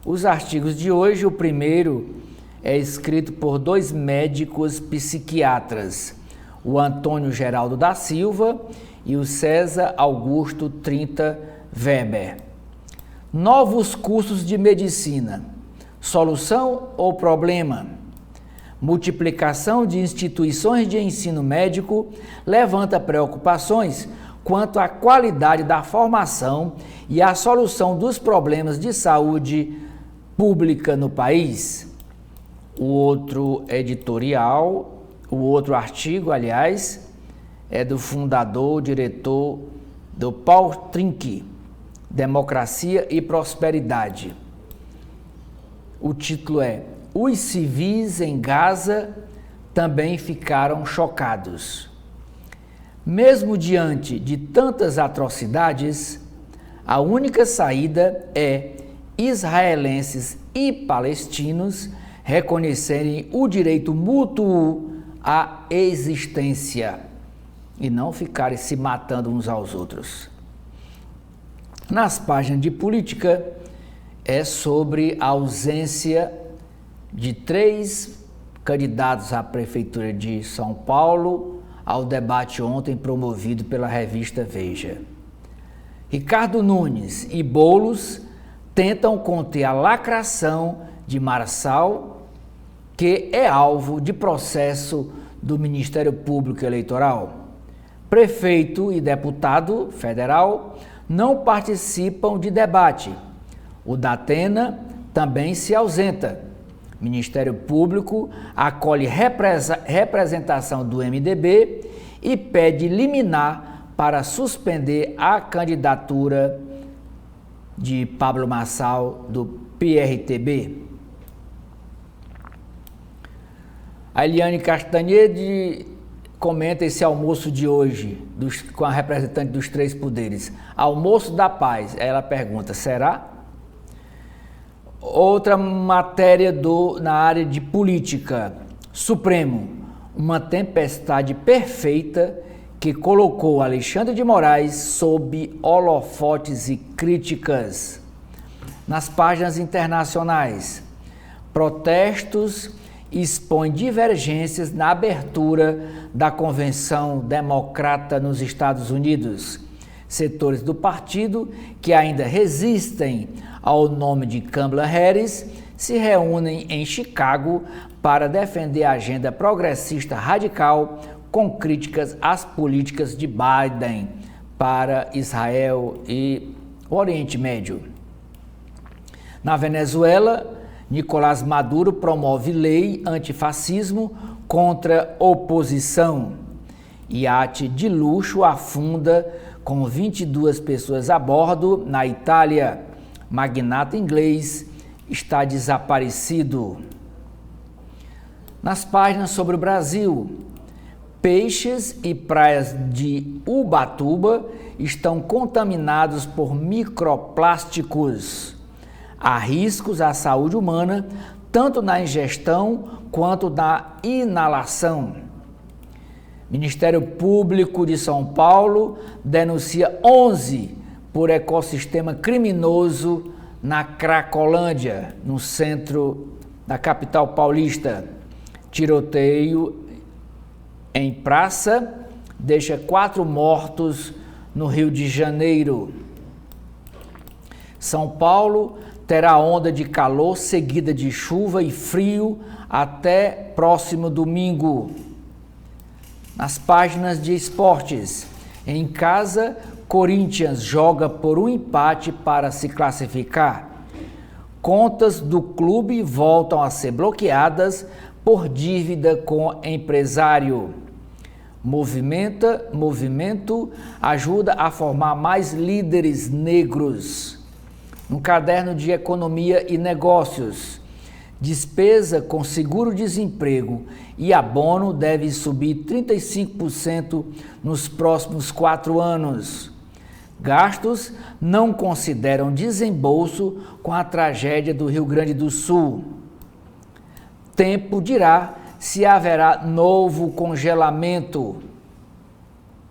Os artigos de hoje, o primeiro é escrito por dois médicos psiquiatras, o Antônio Geraldo da Silva e o César Augusto Trinta Weber. Novos cursos de medicina, solução ou problema? Multiplicação de instituições de ensino médico levanta preocupações quanto à qualidade da formação e à solução dos problemas de saúde pública no país. O outro artigo, é do fundador, diretor do Paul Trinke, Democracia e Prosperidade. O título é: Os civis em Gaza também ficaram chocados. Mesmo diante de tantas atrocidades, a única saída é israelenses e palestinos reconhecerem o direito mútuo à existência e não ficarem se matando uns aos outros. Nas páginas de política, é sobre a ausência de 3 candidatos à Prefeitura de São Paulo ao debate ontem promovido pela revista Veja. Ricardo Nunes e Boulos tentam conter a lacração de Marçal, que é alvo de processo do Ministério Público Eleitoral. Prefeito e deputado federal não participam de debate. O Datena também se ausenta. Ministério Público acolhe representação do MDB e pede liminar para suspender a candidatura de Pablo Marçal do PRTB. A Eliane Castanhede comenta esse almoço de hoje com a representante dos 3 poderes. Almoço da paz. Ela pergunta, será? Outra matéria na área de política. Supremo, uma tempestade perfeita que colocou Alexandre de Moraes sob holofotes e críticas. Nas páginas internacionais, protestos expõem divergências na abertura da Convenção Democrata nos Estados Unidos. Setores do partido que ainda resistem ao nome de Kamala Harris se reúnem em Chicago para defender a agenda progressista radical com críticas às políticas de Biden para Israel e o Oriente Médio. Na Venezuela, Nicolás Maduro promove lei antifascismo contra oposição. Iate de luxo afunda com 22 pessoas a bordo na Itália. Magnata inglês está desaparecido. Nas páginas sobre o Brasil, peixes e praias de Ubatuba estão contaminados por microplásticos. Há riscos à saúde humana, tanto na ingestão quanto na inalação. Ministério Público de São Paulo denuncia 11 por ecossistema criminoso na Cracolândia, no centro da capital paulista. Tiroteio em praça deixa 4 mortos no Rio de Janeiro. São Paulo terá onda de calor seguida de chuva e frio até próximo domingo. Nas páginas de esportes, em casa, Corinthians joga por um empate para se classificar. Contas do clube voltam a ser bloqueadas por dívida com empresário. Movimento ajuda a formar mais líderes negros. No caderno de Economia e Negócios, despesa com seguro-desemprego e abono deve subir 35% nos próximos 4 anos. Gastos não consideram desembolso com a tragédia do Rio Grande do Sul. Tempo dirá se haverá novo congelamento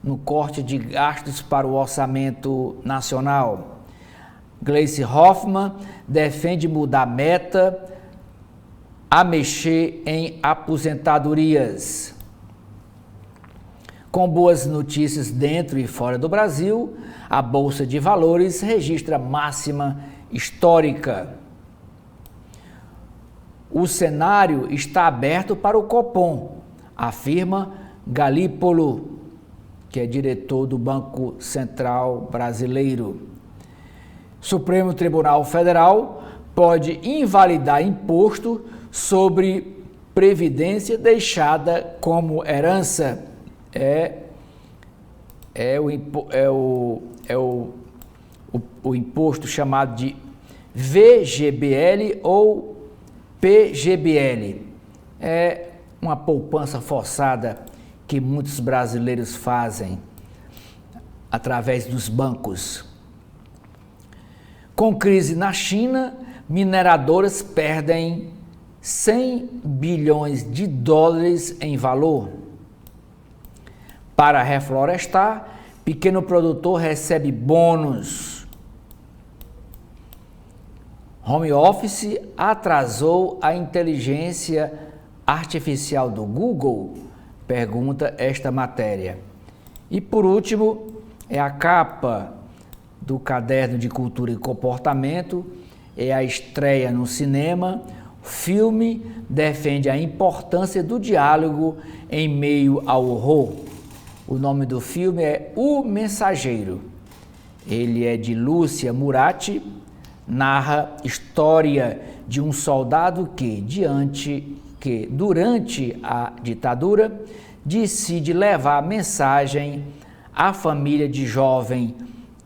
no corte de gastos para o orçamento nacional. Gleice Hoffmann defende mudar meta a mexer em aposentadorias. Com boas notícias dentro e fora do Brasil, a Bolsa de Valores registra máxima histórica. O cenário está aberto para o Copom, afirma Galípolo, que é diretor do Banco Central Brasileiro. Supremo Tribunal Federal pode invalidar imposto sobre previdência deixada como herança. O imposto chamado de VGBL ou PGBL. É uma poupança forçada que muitos brasileiros fazem através dos bancos. Com crise na China, mineradoras perdem 100 bilhões de dólares em valor. Para reflorestar, pequeno produtor recebe bônus. Home office atrasou a inteligência artificial do Google? Pergunta esta matéria. E por último, é a capa do Caderno de Cultura e Comportamento, é a estreia no cinema. O filme defende a importância do diálogo em meio ao horror. O nome do filme é O Mensageiro. Ele é de Lúcia Murati, narra história de um soldado que, durante a ditadura, decide levar a mensagem à família de jovem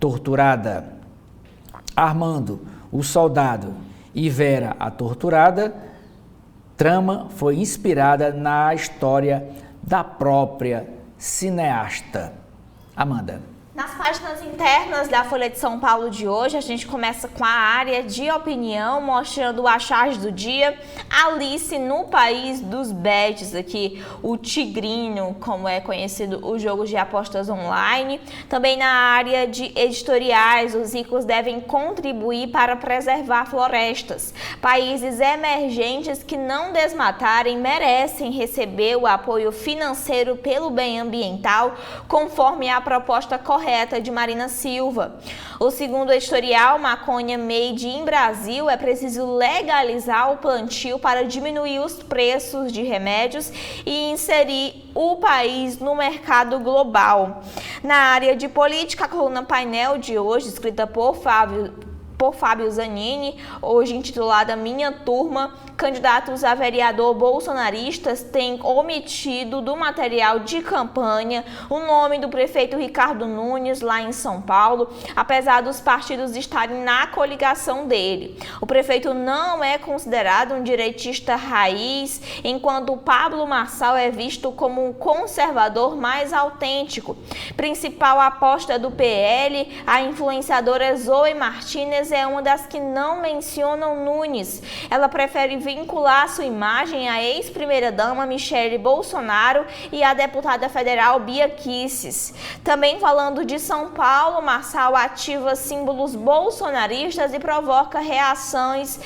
torturada. Armando, o soldado, e Vera, a torturada, trama foi inspirada na história da própria cineasta. Amanda. Nas páginas internas da Folha de São Paulo de hoje, a gente começa com a área de opinião, mostrando o acharge do dia. Alice no País dos Bets, aqui o Tigrinho, como é conhecido o jogo de apostas online. Também na área de editoriais, os ricos devem contribuir para preservar florestas. Países emergentes que não desmatarem merecem receber o apoio financeiro pelo bem ambiental, conforme a proposta correta de Marina Silva. O segundo editorial, Maconha Made in Brasil, é preciso legalizar o plantio para diminuir os preços de remédios e inserir o país no mercado global. Na área de política, a coluna Painel de hoje, escrita por por Fábio Zanini, hoje intitulada Minha Turma, candidatos a vereador bolsonaristas têm omitido do material de campanha o nome do prefeito Ricardo Nunes lá em São Paulo, apesar dos partidos estarem na coligação dele. O prefeito não é considerado um direitista raiz, enquanto Pablo Marçal é visto como um conservador mais autêntico. Principal aposta do PL, a influenciadora Zoe Martinez é uma das que não mencionam Nunes. Ela prefere vincular sua imagem à ex-primeira-dama Michele Bolsonaro e à deputada federal Bia Kicis. Também falando de São Paulo, Marçal ativa símbolos bolsonaristas e provoca reações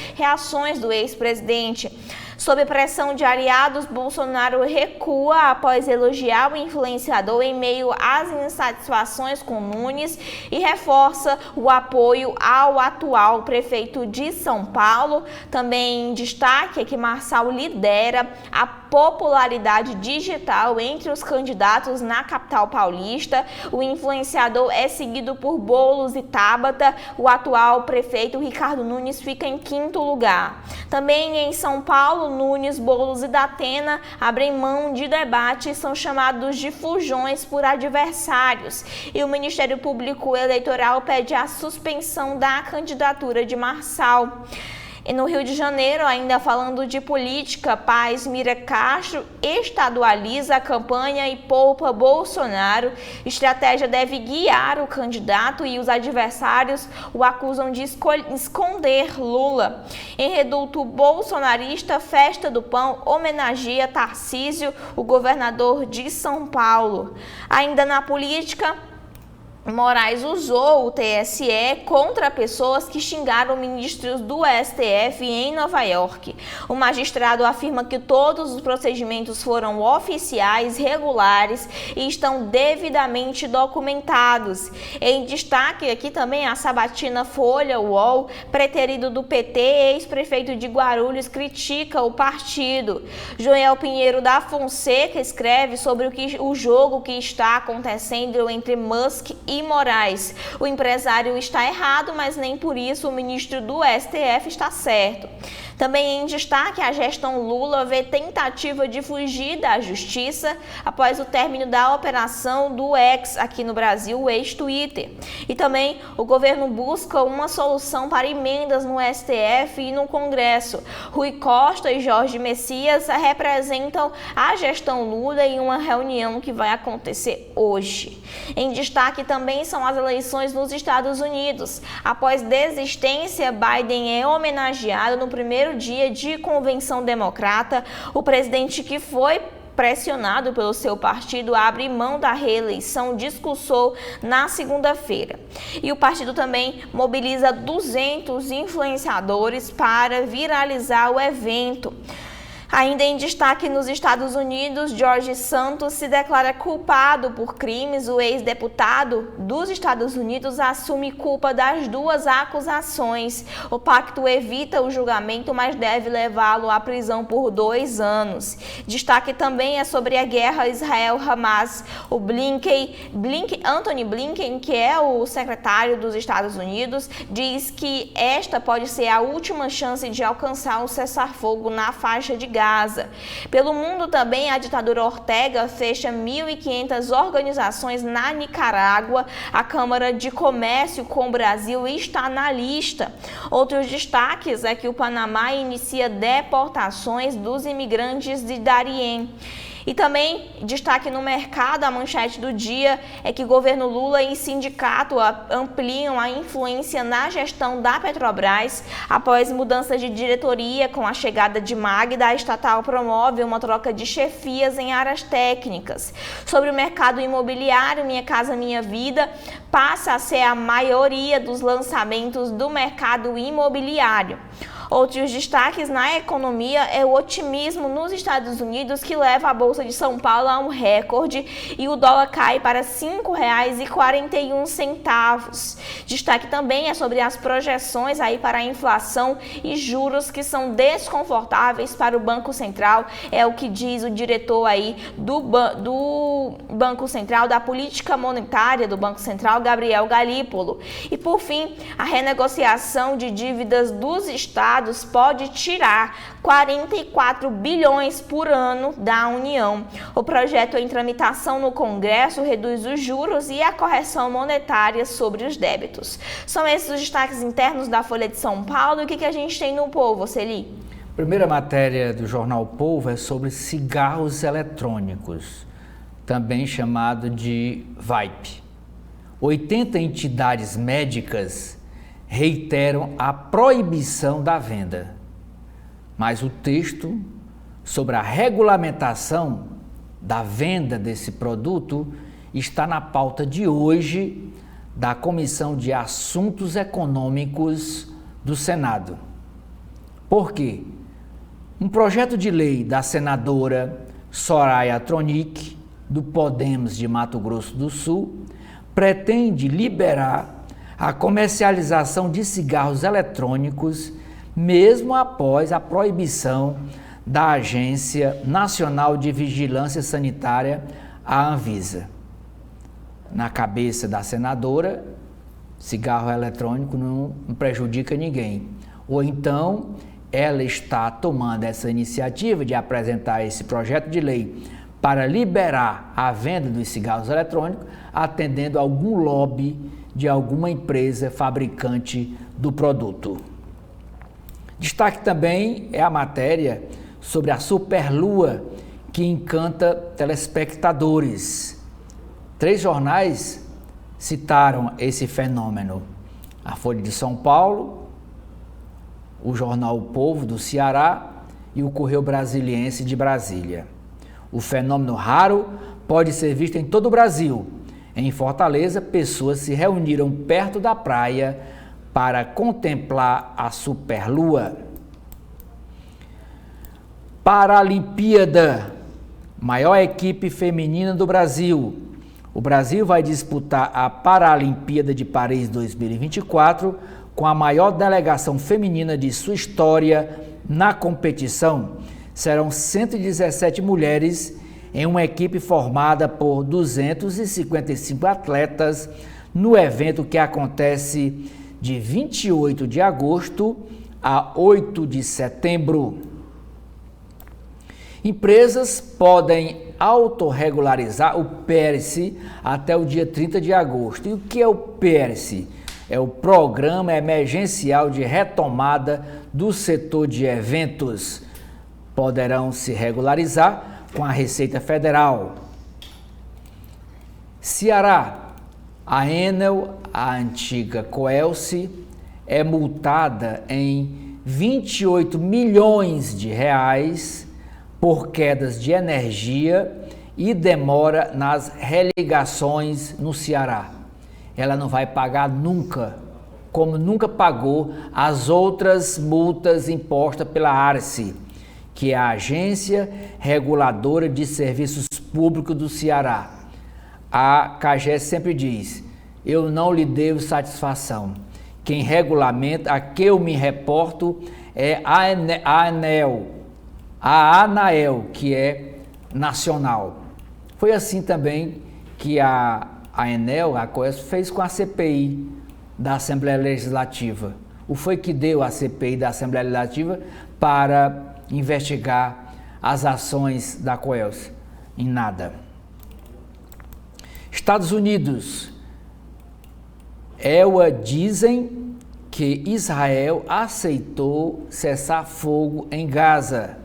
do ex-presidente. Sob pressão de aliados, Bolsonaro recua após elogiar o influenciador em meio às insatisfações com Nunes e reforça o apoio ao atual prefeito de São Paulo. Também em destaque é que Marçal lidera a popularidade digital entre os candidatos na capital paulista. O influenciador é seguido por Boulos e Tabata. O atual prefeito Ricardo Nunes fica em quinto lugar. Também em São Paulo, Nunes, Boulos e Datena abrem mão de debate e são chamados de fujões por adversários. E o Ministério Público Eleitoral pede a suspensão da candidatura de Marçal. E no Rio de Janeiro, ainda falando de política, Paz Mira Castro estadualiza a campanha e poupa Bolsonaro. Estratégia deve guiar o candidato e os adversários o acusam de esconder Lula. Em reduto bolsonarista, Festa do Pão homenageia Tarcísio, o governador de São Paulo. Ainda na política, Moraes usou o TSE contra pessoas que xingaram ministros do STF em Nova York. O magistrado afirma que todos os procedimentos foram oficiais, regulares e estão devidamente documentados. Em destaque aqui também a sabatina Folha UOL, preterido do PT, ex-prefeito de Guarulhos, critica o partido. Joel Pinheiro da Fonseca escreve sobre o jogo que está acontecendo entre Musk e Moraes. O empresário está errado, mas nem por isso o ministro do STF está certo. Também em destaque, a gestão Lula vê tentativa de fugir da justiça após o término da operação do X aqui no Brasil, o ex-Twitter. E também o governo busca uma solução para emendas no STF e no Congresso. Rui Costa e Jorge Messias representam a gestão Lula em uma reunião que vai acontecer hoje. Em destaque também são as eleições nos Estados Unidos. Após desistência, Biden é homenageado no primeiro dia de convenção democrata. O presidente, que foi pressionado pelo seu partido a abrir mão da reeleição, discursou na segunda-feira. E o partido também mobiliza 200 influenciadores para viralizar o evento. Ainda em destaque nos Estados Unidos, George Santos se declara culpado por crimes. O ex-deputado dos Estados Unidos assume culpa das duas acusações. O pacto evita o julgamento, mas deve levá-lo à prisão por 2 anos. Destaque também é sobre a guerra Israel-Hamas. O Antony Blinken, que é o secretário dos Estados Unidos, diz que esta pode ser a última chance de alcançar um cessar-fogo na faixa de Gaza. Pelo mundo também, a ditadura Ortega fecha 1.500 organizações na Nicarágua. A Câmara de Comércio com o Brasil está na lista. Outros destaques é que o Panamá inicia deportações dos imigrantes de Darién. E também, destaque no mercado, a manchete do dia é que governo Lula e sindicato ampliam a influência na gestão da Petrobras. Após mudança de diretoria com a chegada de Magda, a estatal promove uma troca de chefias em áreas técnicas. Sobre o mercado imobiliário, Minha Casa Minha Vida passa a ser a maioria dos lançamentos do mercado imobiliário. Outros destaques na economia é o otimismo nos Estados Unidos, que leva a Bolsa de São Paulo a um recorde e o dólar cai para R$ 5,41. Destaque também é sobre as projeções aí para a inflação e juros, que são desconfortáveis para o Banco Central, é o que diz o diretor aí do Banco Central, da política monetária do Banco Central, Gabriel Galípolo. E por fim, a renegociação de dívidas dos estados pode tirar 44 bilhões por ano da União. O projeto em tramitação no Congresso reduz os juros e a correção monetária sobre os débitos. São esses os destaques internos da Folha de São Paulo. E o que a gente tem no Povo, Celi? A primeira matéria do jornal Povo é sobre cigarros eletrônicos, também chamado de vape. 80 entidades médicas reiteram a proibição da venda, mas o texto sobre a regulamentação da venda desse produto está na pauta de hoje da Comissão de Assuntos Econômicos do Senado. Por quê? Um projeto de lei da senadora Soraya Tronic, do Podemos de Mato Grosso do Sul, pretende liberar a comercialização de cigarros eletrônicos, mesmo após a proibição da Agência Nacional de Vigilância Sanitária, a Anvisa. Na cabeça da senadora, cigarro eletrônico não prejudica ninguém. Ou então, ela está tomando essa iniciativa de apresentar esse projeto de lei para liberar a venda dos cigarros eletrônicos, atendendo a algum lobby de alguma empresa fabricante do produto. Destaque também é a matéria sobre a superlua que encanta telespectadores. 3 jornais citaram esse fenômeno: a Folha de São Paulo, o jornal O Povo do Ceará e o Correio Brasiliense de Brasília. O fenômeno raro pode ser visto em todo o Brasil. Em Fortaleza, pessoas se reuniram perto da praia para contemplar a superlua. Paralimpíada, maior equipe feminina do Brasil. O Brasil vai disputar a Paralimpíada de Paris 2024 com a maior delegação feminina de sua história na competição. Serão 117 mulheres em uma equipe formada por 255 atletas no evento que acontece de 28 de agosto a 8 de setembro. Empresas podem autorregularizar o PERSE até o dia 30 de agosto. E o que é o PERSE? É o Programa Emergencial de Retomada do Setor de Eventos. Poderão se regularizar com a Receita Federal. Ceará, a Enel, a antiga Coelce, é multada em 28 milhões de reais por quedas de energia e demora nas religações no Ceará. Ela não vai pagar nunca, como nunca pagou as outras multas impostas pela ARCE, que é a Agência Reguladora de Serviços Públicos do Ceará. A CAGES sempre diz: eu não lhe devo satisfação. Quem regulamenta, a que eu me reporto, é a ANAEL, que é nacional. Foi assim também que a Enel, a Coelce, fez com a CPI da Assembleia Legislativa. O foi que deu a CPI da Assembleia Legislativa para investigar as ações da Coelce? Em nada. Estados Unidos. EUA dizem que Israel aceitou cessar fogo em Gaza.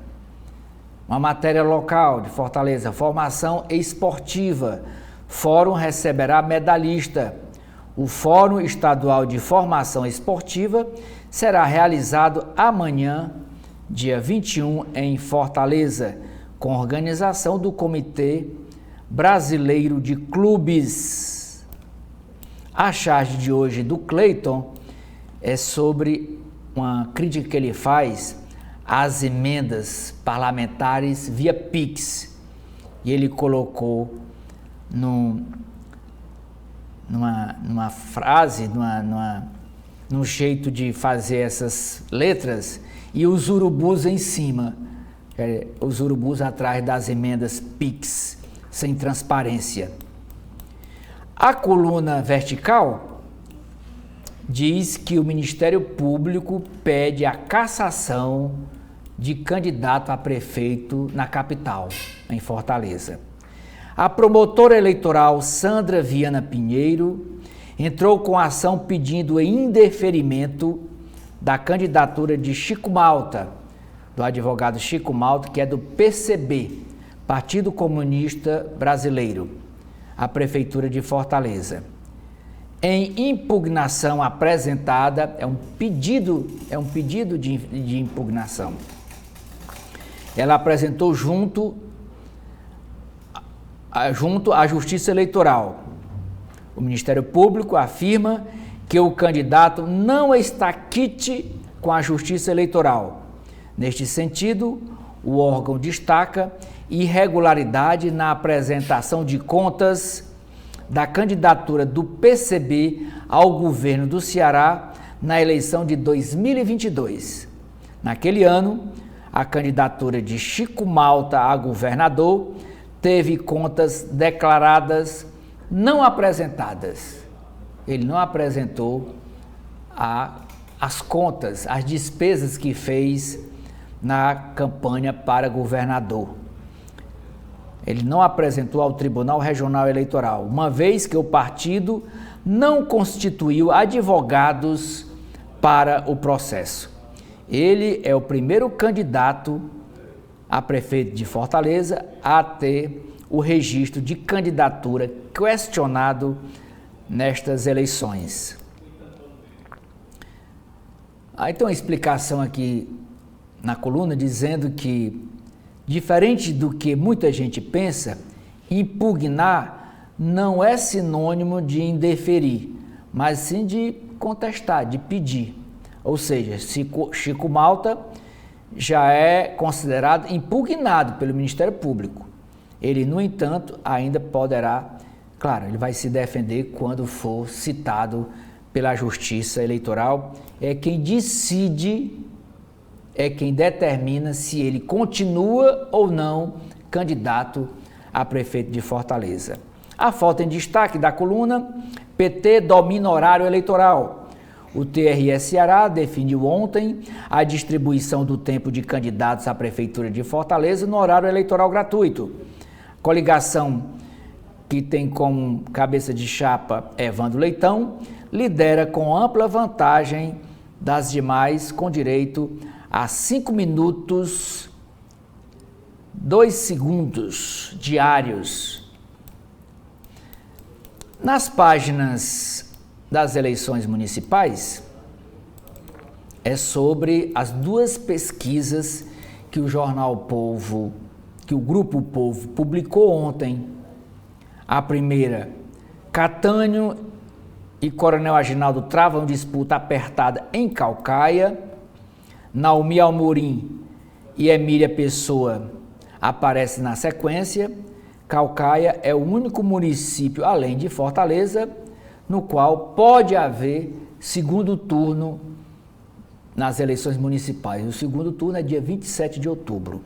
Uma matéria local de Fortaleza, formação esportiva. Fórum receberá medalhista. O Fórum Estadual de Formação Esportiva será realizado amanhã, dia 21, em Fortaleza, com organização do Comitê Brasileiro de Clubes. A charge de hoje do Cleiton é sobre uma crítica que ele faz às emendas parlamentares via Pix. E ele colocou numa frase, num jeito de fazer essas letras, e os urubus em cima, os urubus atrás das emendas Pix, sem transparência. A coluna vertical diz que o Ministério Público pede a cassação de candidato a prefeito na capital, em Fortaleza. A promotora eleitoral Sandra Viana Pinheiro entrou com ação pedindo o indeferimento da candidatura de Chico Malta, do advogado Chico Malta, que é do PCB, Partido Comunista Brasileiro, à Prefeitura de Fortaleza. Em impugnação apresentada, é um pedido de impugnação. Ela apresentou junto à Justiça Eleitoral. O Ministério Público afirma que o candidato não está quite com a Justiça Eleitoral. Neste sentido, o órgão destaca irregularidade na apresentação de contas da candidatura do PCB ao governo do Ceará na eleição de 2022. Naquele ano, a candidatura de Chico Malta a governador teve contas declaradas não apresentadas. Ele não apresentou as contas, as despesas que fez na campanha para governador. Ele não apresentou ao Tribunal Regional Eleitoral, uma vez que o partido não constituiu advogados para o processo. Ele é o primeiro candidato a prefeito de Fortaleza a ter o registro de candidatura questionado nestas eleições. Aí tem uma explicação aqui na coluna dizendo que, diferente do que muita gente pensa, impugnar não é sinônimo de indeferir, mas sim de contestar, de pedir. Ou seja, Chico Malta já é considerado impugnado pelo Ministério Público. Ele, no entanto, ainda poderá, claro, ele vai se defender quando for citado pela Justiça Eleitoral. É quem decide, é quem determina se ele continua ou não candidato a prefeito de Fortaleza. A foto em destaque da coluna: PT domina horário eleitoral. O TRE Ceará definiu ontem a distribuição do tempo de candidatos à Prefeitura de Fortaleza no horário eleitoral gratuito. Coligação, que tem como cabeça de chapa Evandro Leitão, lidera com ampla vantagem das demais, com direito a 5 minutos, 2 segundos diários. Nas páginas das eleições municipais, é sobre as duas pesquisas que o jornal Povo, que o Grupo Povo publicou ontem. A primeira, Catânio e Coronel Aginaldo travam disputa apertada em Caucaia. Naomi Amorim e Emília Pessoa aparecem na sequência. Caucaia é o único município, além de Fortaleza, no qual pode haver segundo turno nas eleições municipais. O segundo turno é dia 27 de outubro.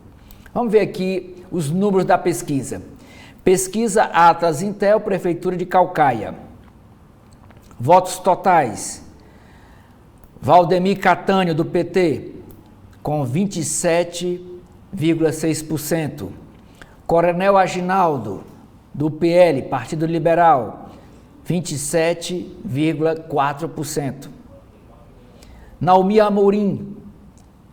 Vamos ver aqui os números da pesquisa. Pesquisa Atlas Intel, Prefeitura de Caucaia. Votos totais: Valdemir Catânio, do PT, com 27,6%. Coronel Aginaldo, do PL, Partido Liberal, 27,4%. Naomi Amorim,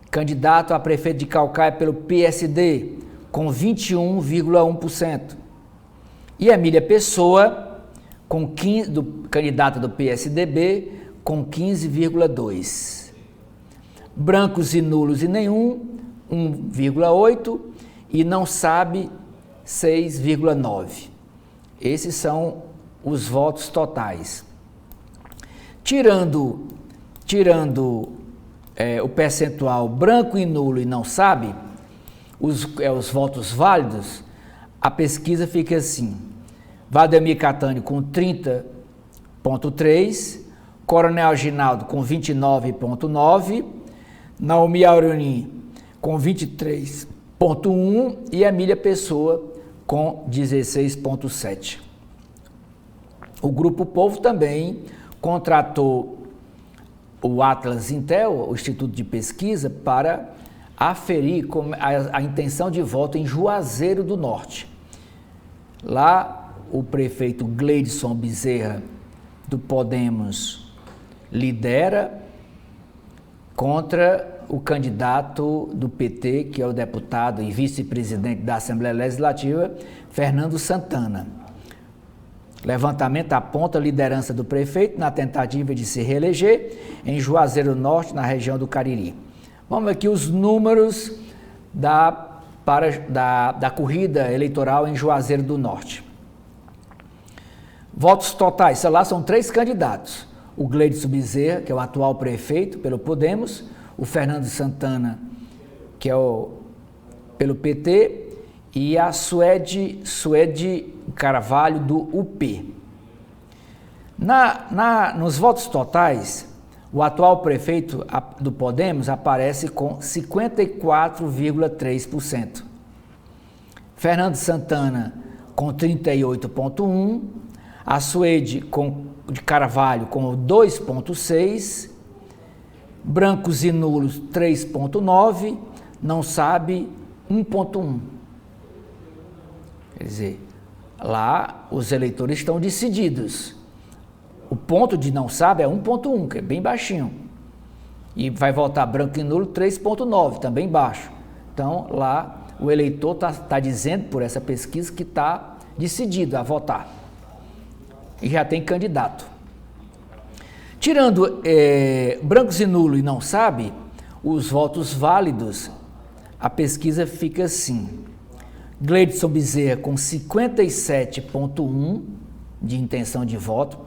candidato a prefeito de Caucaia pelo PSD, com 21,1%. E Emília Pessoa, candidata do PSDB, com 15,2%. Brancos e nulos e nenhum, 1,8%. E não sabe, 6,9%. Esses são os votos totais. Tirando o percentual branco e nulo e não sabe, os votos válidos, a pesquisa fica assim: Valdemir Catani com 30,3%, Coronel Ginaldo com 29,9%, Naomi Auroni com 23,1% e Emília Pessoa com 16,7%. O Grupo Povo também contratou o Atlas Intel, o Instituto de Pesquisa, para aferir a intenção de voto em Juazeiro do Norte. Lá, o prefeito Gleidson Bezerra, do Podemos, lidera contra o candidato do PT, que é o deputado e vice-presidente da Assembleia Legislativa, Fernando Santana. Levantamento aponta a liderança do prefeito na tentativa de se reeleger em Juazeiro do Norte, na região do Cariri. Vamos ver aqui os números da corrida eleitoral em Juazeiro do Norte. Votos totais, lá são 3 candidatos. O Gleidson Bezerra, que é o atual prefeito pelo Podemos, o Fernando Santana, que é pelo PT, e a Suede Carvalho, do UP. Nos votos totais, o atual prefeito do Podemos aparece com 54,3%. Fernando Santana com 38,1%, a Suede de Carvalho com 2,6%, brancos e nulos 3,9%, não sabe 1,1%. Quer dizer, lá os eleitores estão decididos. O ponto de não sabe é 1,1, que é bem baixinho. E vai votar branco e nulo 3,9, também baixo. Então, lá o eleitor está dizendo, por essa pesquisa, que está decidido a votar. E já tem candidato. Tirando brancos e nulo e não sabe, os votos válidos, a pesquisa fica assim: Gleidson Bezerra com 57,1% de intenção de voto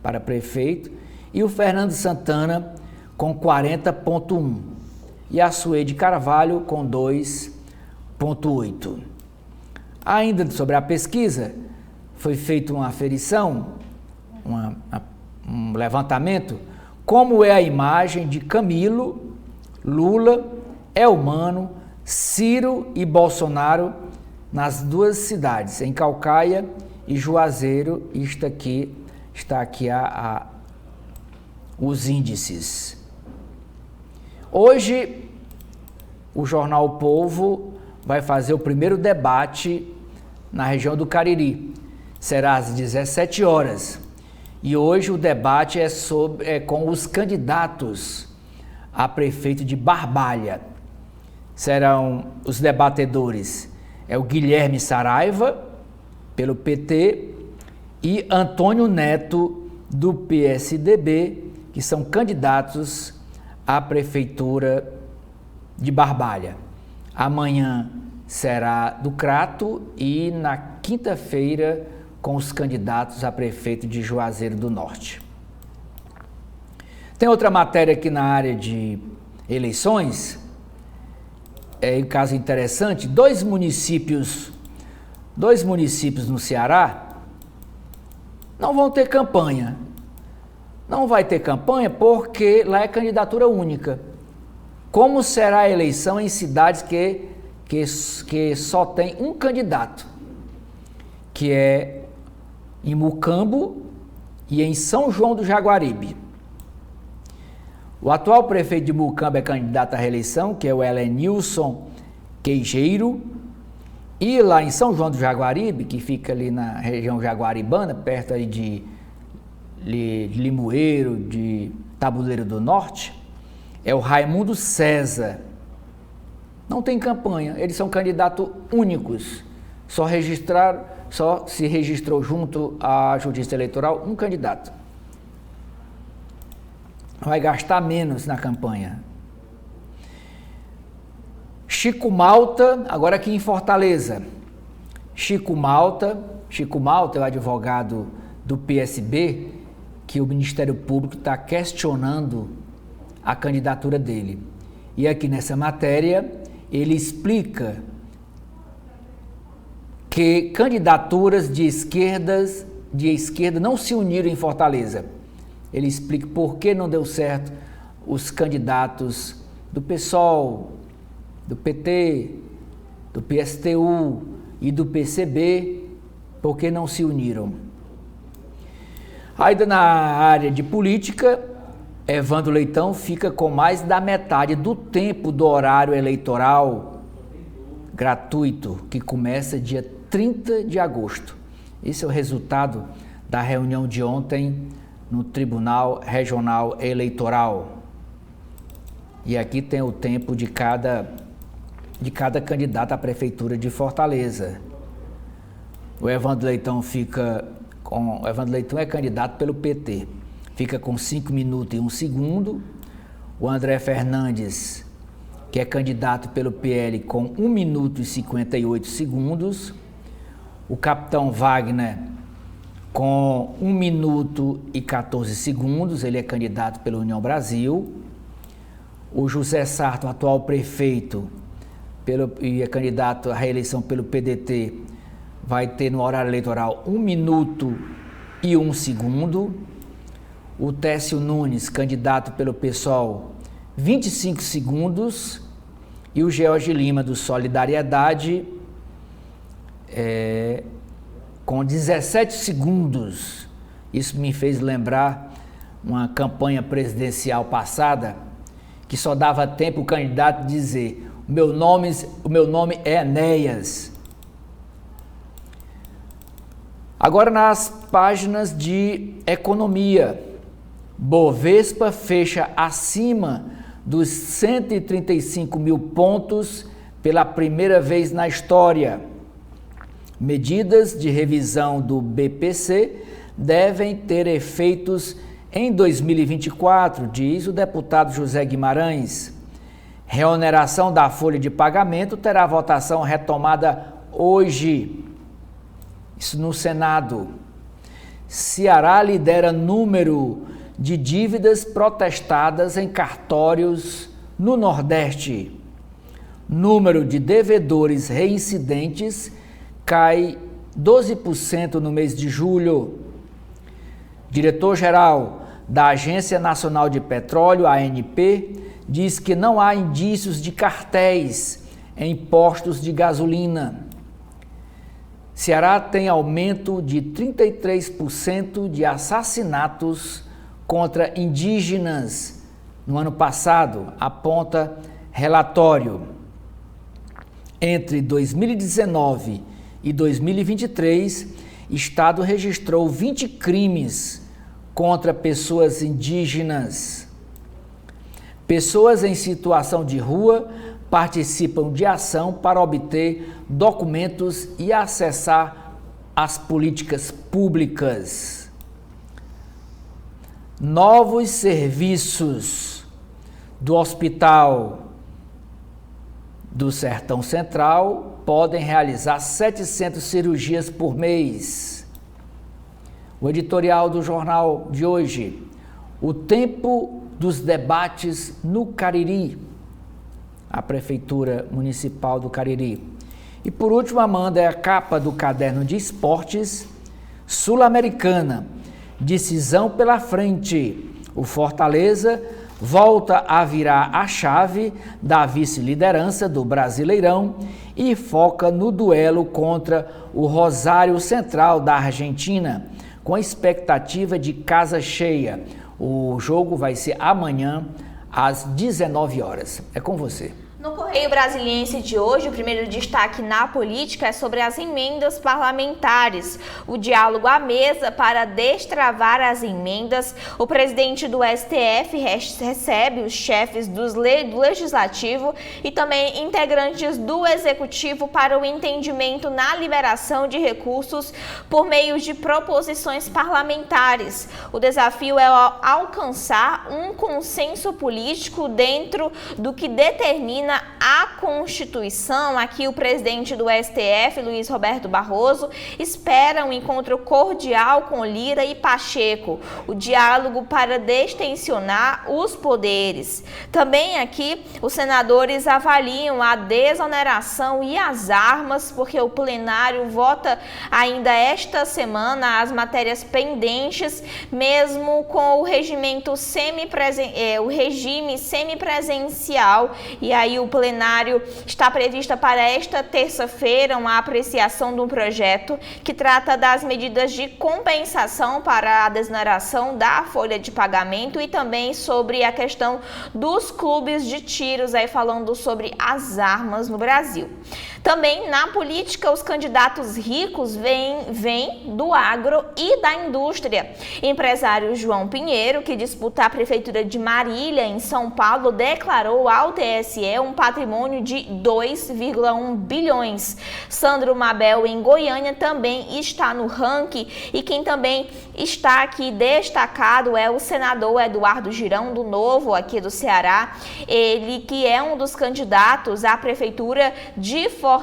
para prefeito e o Fernando Santana com 40,1% e a Suede Carvalho com 2,8%. Ainda sobre a pesquisa, foi feita uma aferição, um levantamento, como é a imagem de Camilo, Lula, Elmano, Ciro e Bolsonaro nas duas cidades, em Caucaia e Juazeiro. Está aqui os índices. Hoje, o jornal O Povo vai fazer o primeiro debate na região do Cariri. Será às 17 horas. E hoje o debate é com os candidatos a prefeito de Barbalha. Serão os debatedores: o Guilherme Saraiva, pelo PT, e Antônio Neto, do PSDB, que são candidatos à prefeitura de Barbalha. Amanhã será do Crato e na quinta-feira com os candidatos a prefeito de Juazeiro do Norte. Tem outra matéria aqui na área de eleições, um caso interessante: dois municípios no Ceará não vão ter campanha. Não vai ter campanha porque lá é candidatura única. Como será a eleição em cidades que só tem um candidato, que é em Mucambo e em São João do Jaguaribe? O atual prefeito de Mucambo é candidato à reeleição, que é o Helenilson Queijeiro. E lá em São João do Jaguaribe, que fica ali na região jaguaribana, perto aí de Limoeiro, de Tabuleiro do Norte, é o Raimundo César. Não tem campanha, eles são candidatos únicos. Só se registrou junto à Justiça Eleitoral um candidato. Vai gastar menos na campanha. Chico Malta, agora aqui em Fortaleza. Chico Malta é o advogado do PSB, que o Ministério Público está questionando a candidatura dele. E aqui nessa matéria, ele explica que candidaturas de esquerda não se uniram em Fortaleza. Ele explica por que não deu certo os candidatos do PSOL, do PT, do PSTU e do PCB, por que não se uniram. Ainda na área de política, Evandro Leitão fica com mais da metade do tempo do horário eleitoral gratuito, que começa dia 30 de agosto. Esse é o resultado da reunião de ontem no Tribunal Regional Eleitoral. E aqui tem o tempo de cada candidato à Prefeitura de Fortaleza. O Evandro Leitão é candidato pelo PT. Fica com 5 minutos e 1 segundo. O André Fernandes, que é candidato pelo PL, com 1 minuto e 58 segundos. O Capitão Wagner, com 1 minuto e 14 segundos. Ele é candidato pela União Brasil. O José Sarto, atual prefeito, e é candidato à reeleição pelo PDT, vai ter no horário eleitoral 1 minuto e 1 segundo. O Técio Nunes, candidato pelo PSOL, 25 segundos. E o George Lima, do Solidariedade, com 17 segundos. Isso me fez lembrar uma campanha presidencial passada, que só dava tempo o candidato dizer: o meu nome é Enéas. Agora nas páginas de economia, Bovespa fecha acima dos 135 mil pontos pela primeira vez na história. Medidas de revisão do BPC devem ter efeitos em 2024, diz o deputado José Guimarães. Reoneração da folha de pagamento terá votação retomada hoje. Isso no Senado. Ceará lidera número de dívidas protestadas em cartórios no Nordeste. Número de devedores reincidentes cai 12% no mês de julho. Diretor-geral da Agência Nacional de Petróleo, ANP, diz que não há indícios de cartéis em postos de gasolina. Ceará tem aumento de 33% de assassinatos contra indígenas no ano passado, aponta relatório. Entre 2019 e 2023, Estado registrou 20 crimes contra pessoas indígenas. Pessoas em situação de rua participam de ação para obter documentos e acessar as políticas públicas. Novos serviços do Hospital do Sertão Central podem realizar 700 cirurgias por mês. O editorial do jornal de hoje: o tempo dos debates no Cariri, a Prefeitura Municipal do Cariri. E por último, Amanda, é a capa do caderno de esportes Sul-Americana. Decisão pela frente. O Fortaleza volta a virar a chave da vice-liderança do Brasileirão e foca no duelo contra o Rosário Central da Argentina, com expectativa de casa cheia. O jogo vai ser amanhã, às 19 horas. É com você. No Correio Brasiliense de hoje, o primeiro destaque na política é sobre as emendas parlamentares. O diálogo à mesa para destravar as emendas. O presidente do STF recebe os chefes do Legislativo e também integrantes do Executivo para o entendimento na liberação de recursos por meio de proposições parlamentares. O desafio é alcançar um consenso político dentro do que determina à Constituição, aqui o presidente do STF, Luiz Roberto Barroso, espera um encontro cordial com Lira e Pacheco, o diálogo para destensionar os poderes. Também aqui os senadores avaliam a desoneração e as armas, porque o plenário vota ainda esta semana as matérias pendentes, mesmo com o regime semipresencial, e aí o plenário está prevista para esta terça-feira uma apreciação de um projeto que trata das medidas de compensação para a desoneração da folha de pagamento e também sobre a questão dos clubes de tiros, aí falando sobre as armas no Brasil. Também na política, os candidatos ricos vêm do agro e da indústria. Empresário João Pinheiro, que disputa a prefeitura de Marília, em São Paulo, declarou ao TSE um patrimônio de 2,1 bilhões. Sandro Mabel, em Goiânia, também está no ranking, e quem também está aqui destacado é o senador Eduardo Girão, do Novo, aqui do Ceará. Ele que é um dos candidatos à prefeitura de Fortaleza,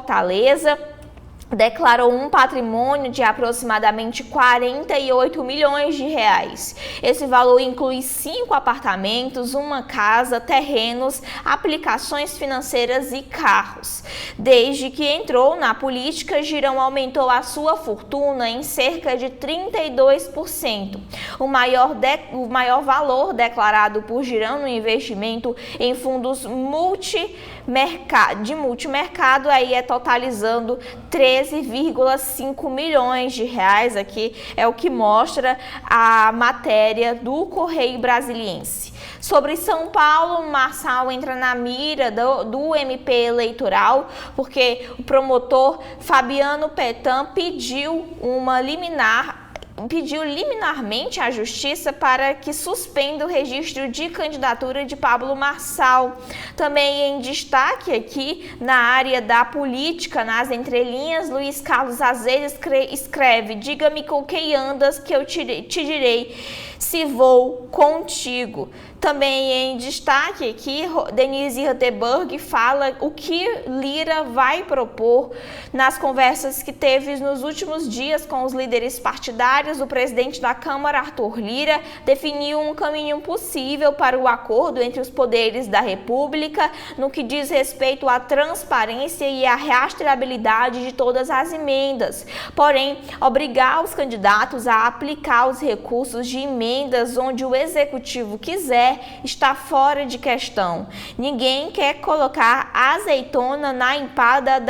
declarou um patrimônio de aproximadamente 48 milhões de reais. Esse valor inclui 5 apartamentos, uma casa, terrenos, aplicações financeiras e carros. Desde que entrou na política, Girão aumentou a sua fortuna em cerca de 32%. O maior valor declarado por Girão no investimento em fundos multimercado aí é totalizando 13,5 milhões de reais. Aqui é o que mostra a matéria do Correio Brasiliense. Sobre São Paulo, Marçal entra na mira do MP eleitoral, porque o promotor Fabiano Petan pediu liminarmente à Justiça para que suspenda o registro de candidatura de Pablo Marçal. Também em destaque aqui na área da política, nas entrelinhas, Luiz Carlos Azevedo escreve: diga-me com quem andas que eu te direi se vou contigo. Também em destaque aqui, Denise Rottenberg fala o que Lira vai propor nas conversas que teve nos últimos dias com os líderes partidários. O presidente da Câmara, Arthur Lira, definiu um caminho possível para o acordo entre os poderes da República no que diz respeito à transparência e à rastreabilidade de todas as emendas. Porém, obrigar os candidatos a aplicar os recursos de emendas onde o executivo quiser está fora de questão. Ninguém quer colocar azeitona na empada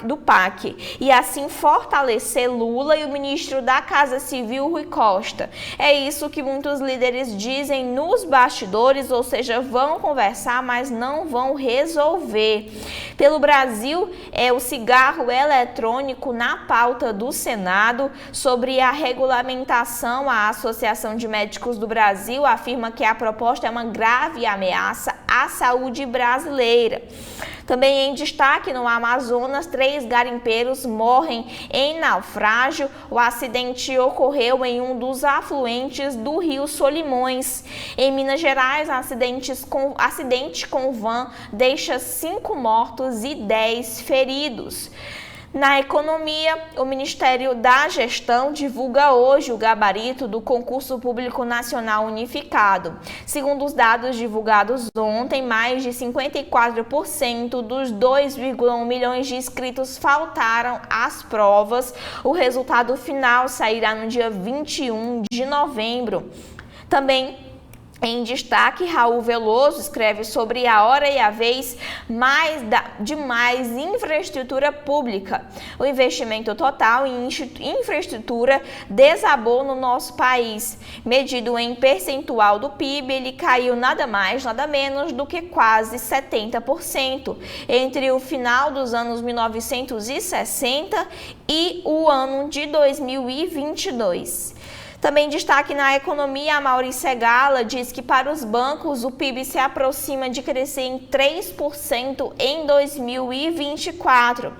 do PAC e assim fortalecer Lula e o ministro da Casa Civil, Rui Costa. É isso que muitos líderes dizem nos bastidores, ou seja, vão conversar, mas não vão resolver. Pelo Brasil, é o cigarro eletrônico na pauta do Senado. Sobre a regulamentação, a Associação de Médicos do Brasil afirma que a proposta é uma grave ameaça à saúde brasileira. Também em destaque, no Amazonas, 3 garimpeiros morrem em naufrágio. O acidente ocorreu em um dos afluentes do rio Solimões. Em Minas Gerais, acidente com van deixa 5 mortos e 10 feridos. Na economia, o Ministério da Gestão divulga hoje o gabarito do Concurso Público Nacional Unificado. Segundo os dados divulgados ontem, mais de 54% dos 2,1 milhões de inscritos faltaram às provas. O resultado final sairá no dia 21 de novembro. Também em destaque, Raul Veloso escreve sobre a hora e a vez de mais infraestrutura pública. O investimento total em infraestrutura desabou no nosso país. Medido em percentual do PIB, ele caiu nada mais, nada menos do que quase 70% entre o final dos anos 1960 e o ano de 2022. Também destaque na economia, a Maurício Segala diz que para os bancos o PIB se aproxima de crescer em 3% em 2024.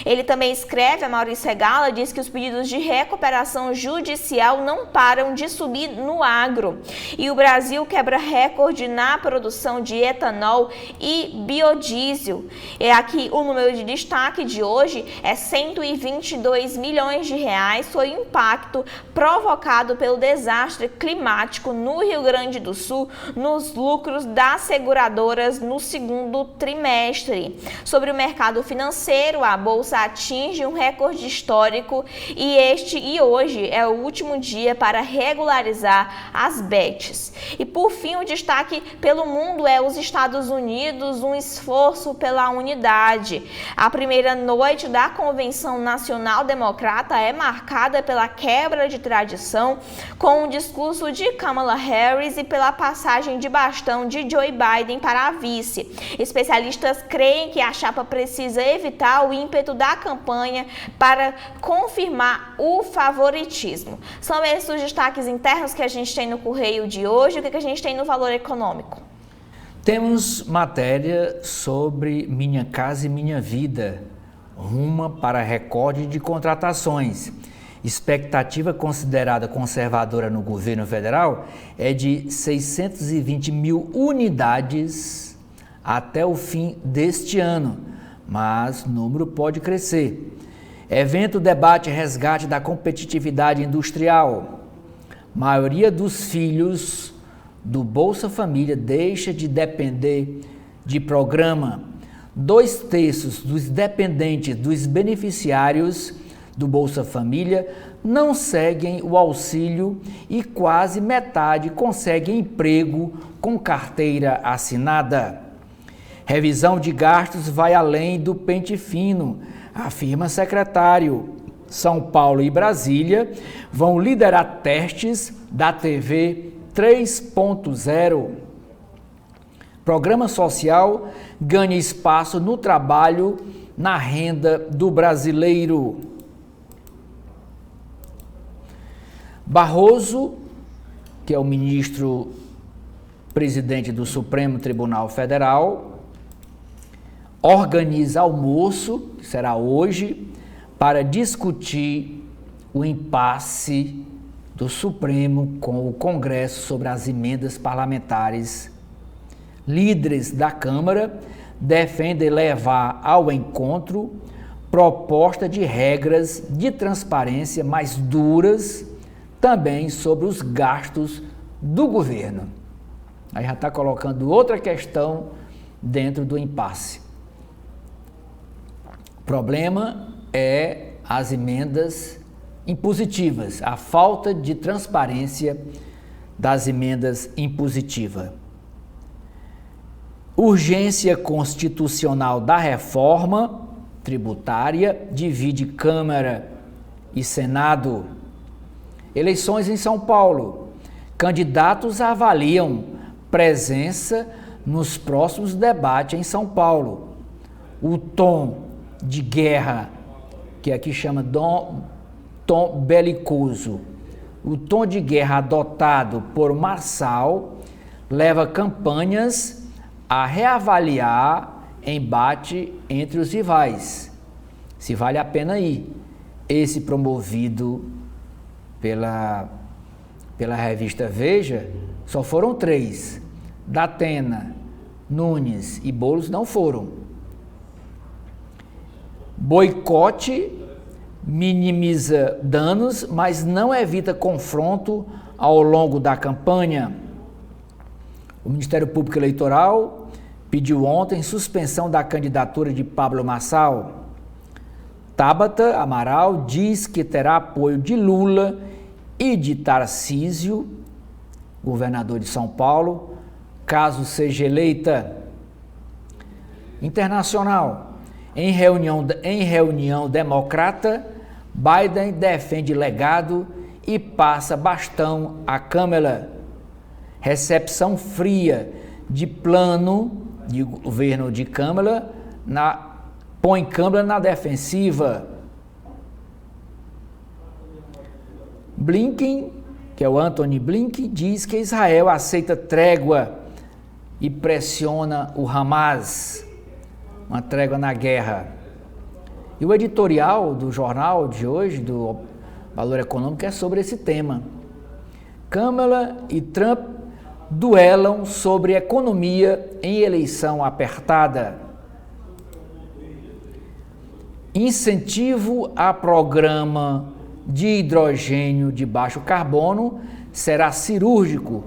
Ele também escreve, a Maurício Segala diz que os pedidos de recuperação judicial não param de subir no agro. E o Brasil quebra recorde na produção de etanol e biodiesel. É aqui o número de destaque de hoje é 122 milhões de reais, foi o impacto provocado pelo desastre climático no Rio Grande do Sul nos lucros das seguradoras no segundo trimestre. Sobre o mercado financeiro, a bolsa atinge um recorde histórico e hoje é o último dia para regularizar as bets. E por fim, o destaque pelo mundo é os Estados Unidos, um esforço pela unidade. A primeira noite da Convenção Nacional Democrata é marcada pela quebra de tradição, com o discurso de Kamala Harris e pela passagem de bastão de Joe Biden para a vice. Especialistas creem que a chapa precisa evitar o ímpeto da campanha para confirmar o favoritismo. São esses os destaques internos que a gente tem no Correio de hoje. O que a gente tem no Valor Econômico? Temos matéria sobre Minha Casa e Minha Vida, ruma para recorde de contratações. Expectativa considerada conservadora no governo federal é de 620 mil unidades até o fim deste ano, mas o número pode crescer. Evento debate resgate da competitividade industrial. Maioria dos filhos do Bolsa Família deixa de depender de programa. 2/3 dos dependentes dos beneficiários do Bolsa Família não seguem o auxílio e quase metade conseguem emprego com carteira assinada. Revisão de gastos vai além do pente fino, afirma secretário. São Paulo e Brasília vão liderar testes da TV 3.0. Programa social ganha espaço no trabalho, na renda do brasileiro. Barroso, que é o ministro presidente do Supremo Tribunal Federal, organiza almoço, que será hoje, para discutir o impasse do Supremo com o Congresso sobre as emendas parlamentares. Líderes da Câmara defendem levar ao encontro proposta de regras de transparência mais duras também sobre os gastos do governo. Aí já está colocando outra questão dentro do impasse. O problema é as emendas impositivas, a falta de transparência das emendas impositivas. Urgência constitucional da reforma tributária divide Câmara e Senado. Eleições em São Paulo. Candidatos avaliam presença nos próximos debates em São Paulo. O tom de guerra, que aqui chama tom belicoso, o tom de guerra adotado por Marçal leva campanhas a reavaliar embate entre os rivais. Se vale a pena ir. Esse promovido pela revista Veja, só foram 3. Datena, Nunes e Boulos não foram. Boicote minimiza danos, mas não evita confronto ao longo da campanha. O Ministério Público Eleitoral pediu ontem suspensão da candidatura de Pablo Marçal. Tabata Amaral diz que terá apoio de Lula e de Tarcísio, governador de São Paulo, caso seja eleita. Internacional. Em reunião democrata, Biden defende legado e passa bastão a Kamala. Recepção fria de plano de governo de Kamala põe Kamala na defensiva. Blinken que é o Antony Blinken, diz que Israel aceita trégua e pressiona o Hamas, uma trégua na guerra. E o editorial do jornal de hoje, do Valor Econômico, é sobre esse tema. Câmara e Trump duelam sobre economia em eleição apertada. Incentivo a programa de hidrogênio de baixo carbono será cirúrgico,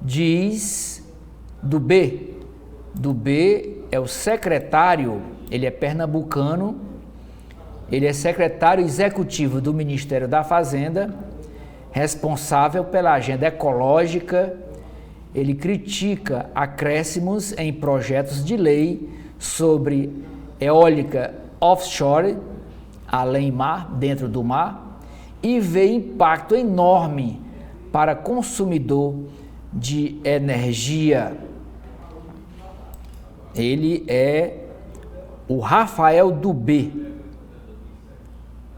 diz Dubé. Dubé é o secretário, ele é pernambucano, ele é secretário executivo do Ministério da Fazenda, responsável pela agenda ecológica. Ele critica acréscimos em projetos de lei sobre eólica offshore, além mar, dentro do mar, e vê impacto enorme para consumidor de energia. Ele é o Rafael Dubé,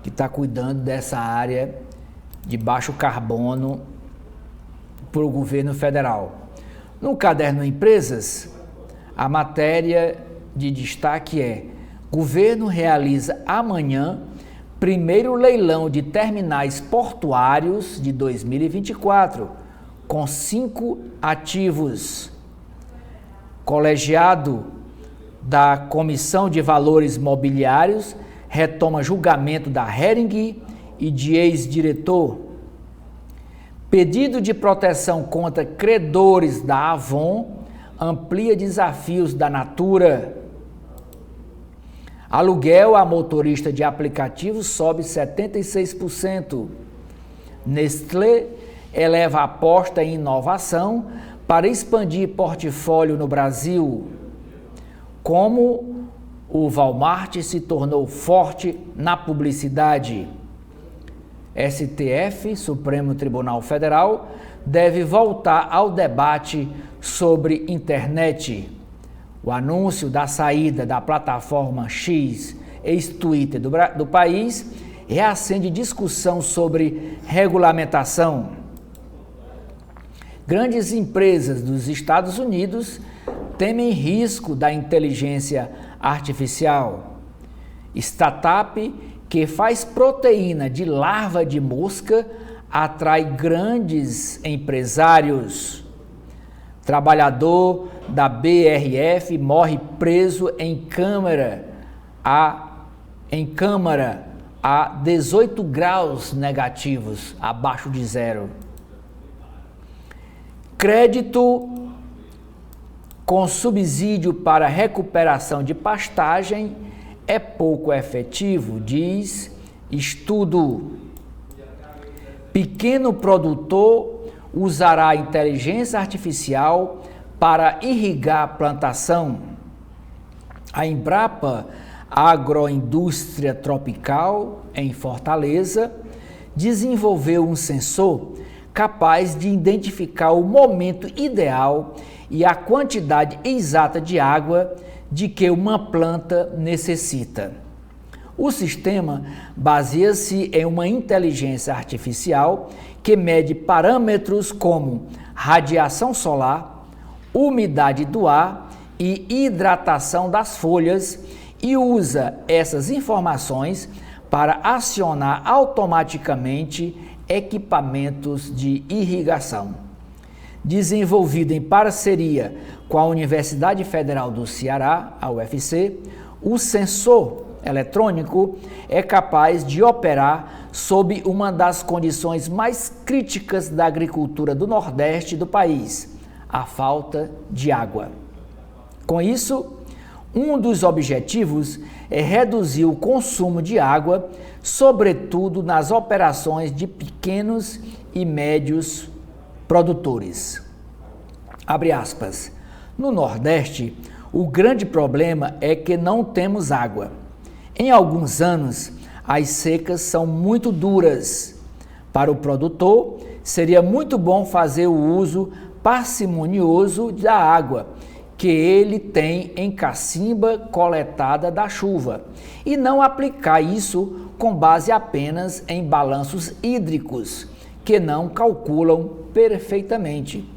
que está cuidando dessa área de baixo carbono para o governo federal. No caderno Empresas, a matéria de destaque é: governo realiza amanhã primeiro leilão de terminais portuários de 2024, com 5 ativos. Colegiado da Comissão de Valores Mobiliários retoma julgamento da Hering e de ex-diretor. Pedido de proteção contra credores da Avon amplia desafios da Natura. Aluguel a motorista de aplicativo sobe 76%. Nestlé eleva a aposta em inovação para expandir portfólio no Brasil. Como o Walmart se tornou forte na publicidade. STF, Supremo Tribunal Federal, deve voltar ao debate sobre internet. O anúncio da saída da plataforma X, ex-Twitter do país, reacende discussão sobre regulamentação. Grandes empresas dos Estados Unidos temem risco da inteligência artificial. Startup que faz proteína de larva de mosca atrai grandes empresários. Trabalhador da BRF morre preso em câmara a 18 graus negativos, abaixo de zero. Crédito com subsídio para recuperação de pastagem é pouco efetivo, diz estudo. Pequeno produtor usará inteligência artificial para irrigar a plantação. A Embrapa Agroindústria Tropical, em Fortaleza, desenvolveu um sensor capaz de identificar o momento ideal e a quantidade exata de água de que uma planta necessita. O sistema baseia-se em uma inteligência artificial que mede parâmetros como radiação solar, umidade do ar e hidratação das folhas e usa essas informações para acionar automaticamente equipamentos de irrigação. Desenvolvido em parceria com a Universidade Federal do Ceará, a UFC, o sensor eletrônico é capaz de operar sob uma das condições mais críticas da agricultura do Nordeste do país, a falta de água. Com isso, um dos objetivos é reduzir o consumo de água, sobretudo nas operações de pequenos e médios produtores. Abre aspas. No Nordeste, o grande problema é que não temos água. Em alguns anos, as secas são muito duras. Para o produtor, seria muito bom fazer o uso parcimonioso da água que ele tem em cacimba coletada da chuva e não aplicar isso com base apenas em balanços hídricos, que não calculam perfeitamente.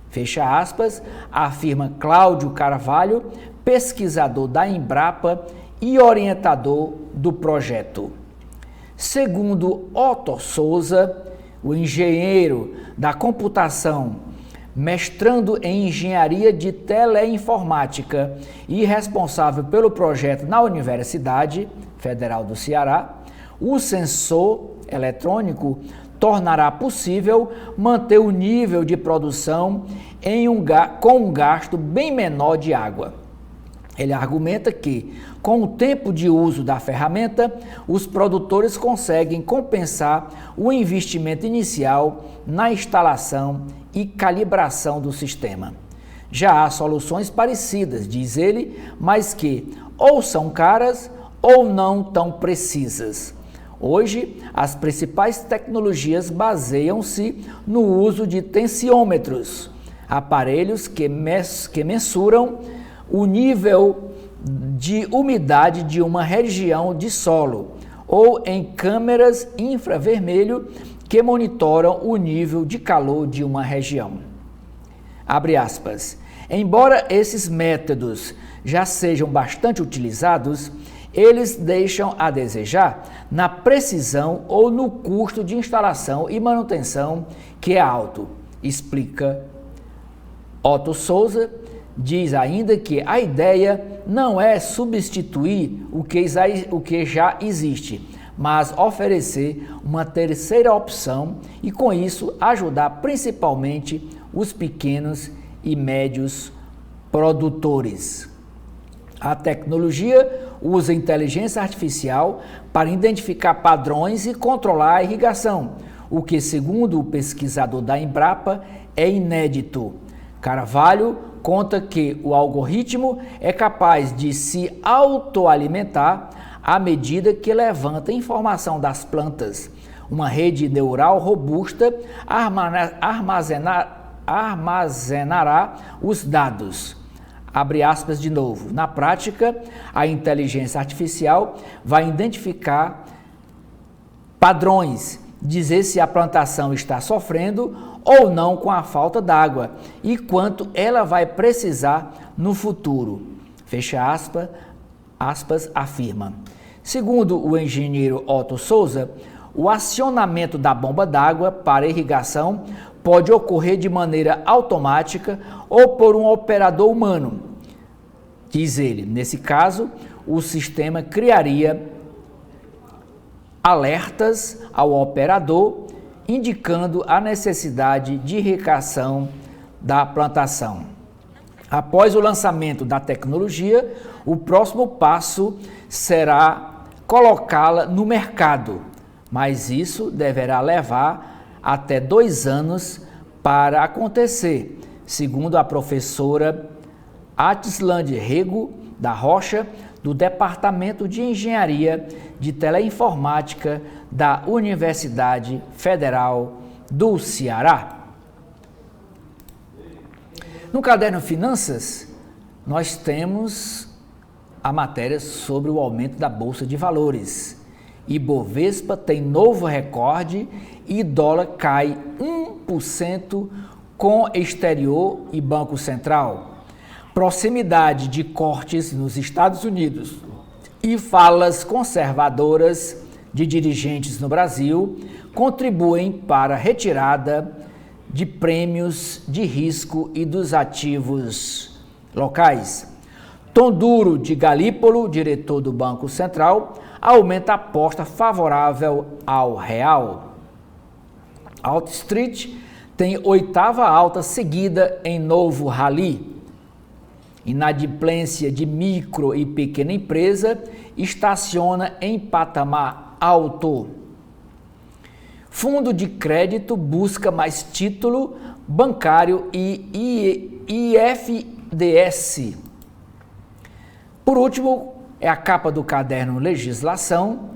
Fecha aspas, afirma Cláudio Carvalho, pesquisador da Embrapa e orientador do projeto. Segundo Otto Souza, o engenheiro da computação, mestrando em engenharia de teleinformática e responsável pelo projeto na Universidade Federal do Ceará, o sensor eletrônico tornará possível manter o nível de produção com um gasto bem menor de água. Ele argumenta que, com o tempo de uso da ferramenta, os produtores conseguem compensar o investimento inicial na instalação e calibração do sistema. Já há soluções parecidas, diz ele, mas que ou são caras ou não tão precisas. Hoje, as principais tecnologias baseiam-se no uso de tensiômetros, aparelhos que mensuram o nível de umidade de uma região de solo, ou em câmeras infravermelho que monitoram o nível de calor de uma região. Abre aspas. Embora esses métodos já sejam bastante utilizados, eles deixam a desejar na precisão ou no custo de instalação e manutenção, que é alto, explica Otto Souza. Diz ainda que a ideia não é substituir o que já existe, mas oferecer uma terceira opção e, com isso, ajudar principalmente os pequenos e médios produtores. A tecnologia usa inteligência artificial para identificar padrões e controlar a irrigação, o que, segundo o pesquisador da Embrapa, é inédito. Carvalho conta que o algoritmo é capaz de se autoalimentar à medida que levanta informação das plantas. Uma rede neural robusta armazenará os dados. Abre aspas de novo. Na prática, a inteligência artificial vai identificar padrões, dizer se a plantação está sofrendo ou não com a falta d'água e quanto ela vai precisar no futuro. Fecha aspas, afirma. Segundo o engenheiro Otto Souza, o acionamento da bomba d'água para irrigação pode ocorrer de maneira automática ou por um operador humano. Diz ele, nesse caso, o sistema criaria alertas ao operador, indicando a necessidade de irrigação da plantação. Após o lançamento da tecnologia, o próximo passo será colocá-la no mercado, mas isso deverá levar até 2 anos para acontecer, segundo a professora Atislande Rego da Rocha, do Departamento de Engenharia de Teleinformática da Universidade Federal do Ceará. No caderno Finanças, nós temos a matéria sobre o aumento da Bolsa de Valores. Ibovespa tem novo recorde e dólar cai 1% com exterior e Banco Central. Proximidade de cortes nos Estados Unidos e falas conservadoras de dirigentes no Brasil contribuem para a retirada de prêmios de risco e dos ativos locais. Tom duro de Galípolo, diretor do Banco Central, aumenta a aposta favorável ao real. Wall Street tem 8ª alta seguida em novo rally. Inadimplência de micro e pequena empresa estaciona em patamar alto. Fundo de crédito busca mais título bancário e IFDS. Por último, é a capa do caderno Legislação,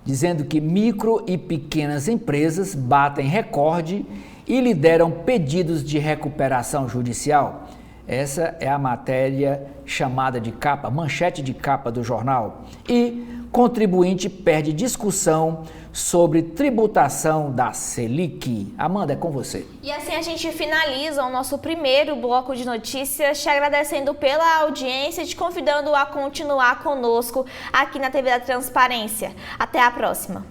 dizendo que micro e pequenas empresas batem recorde e lideram pedidos de recuperação judicial. Essa é a matéria chamada de capa, manchete de capa do jornal. E contribuinte perde discussão sobre tributação da Selic. Amanda, é com você. E assim a gente finaliza o nosso primeiro bloco de notícias, te agradecendo pela audiência e te convidando a continuar conosco aqui na TV da Transparência. Até a próxima.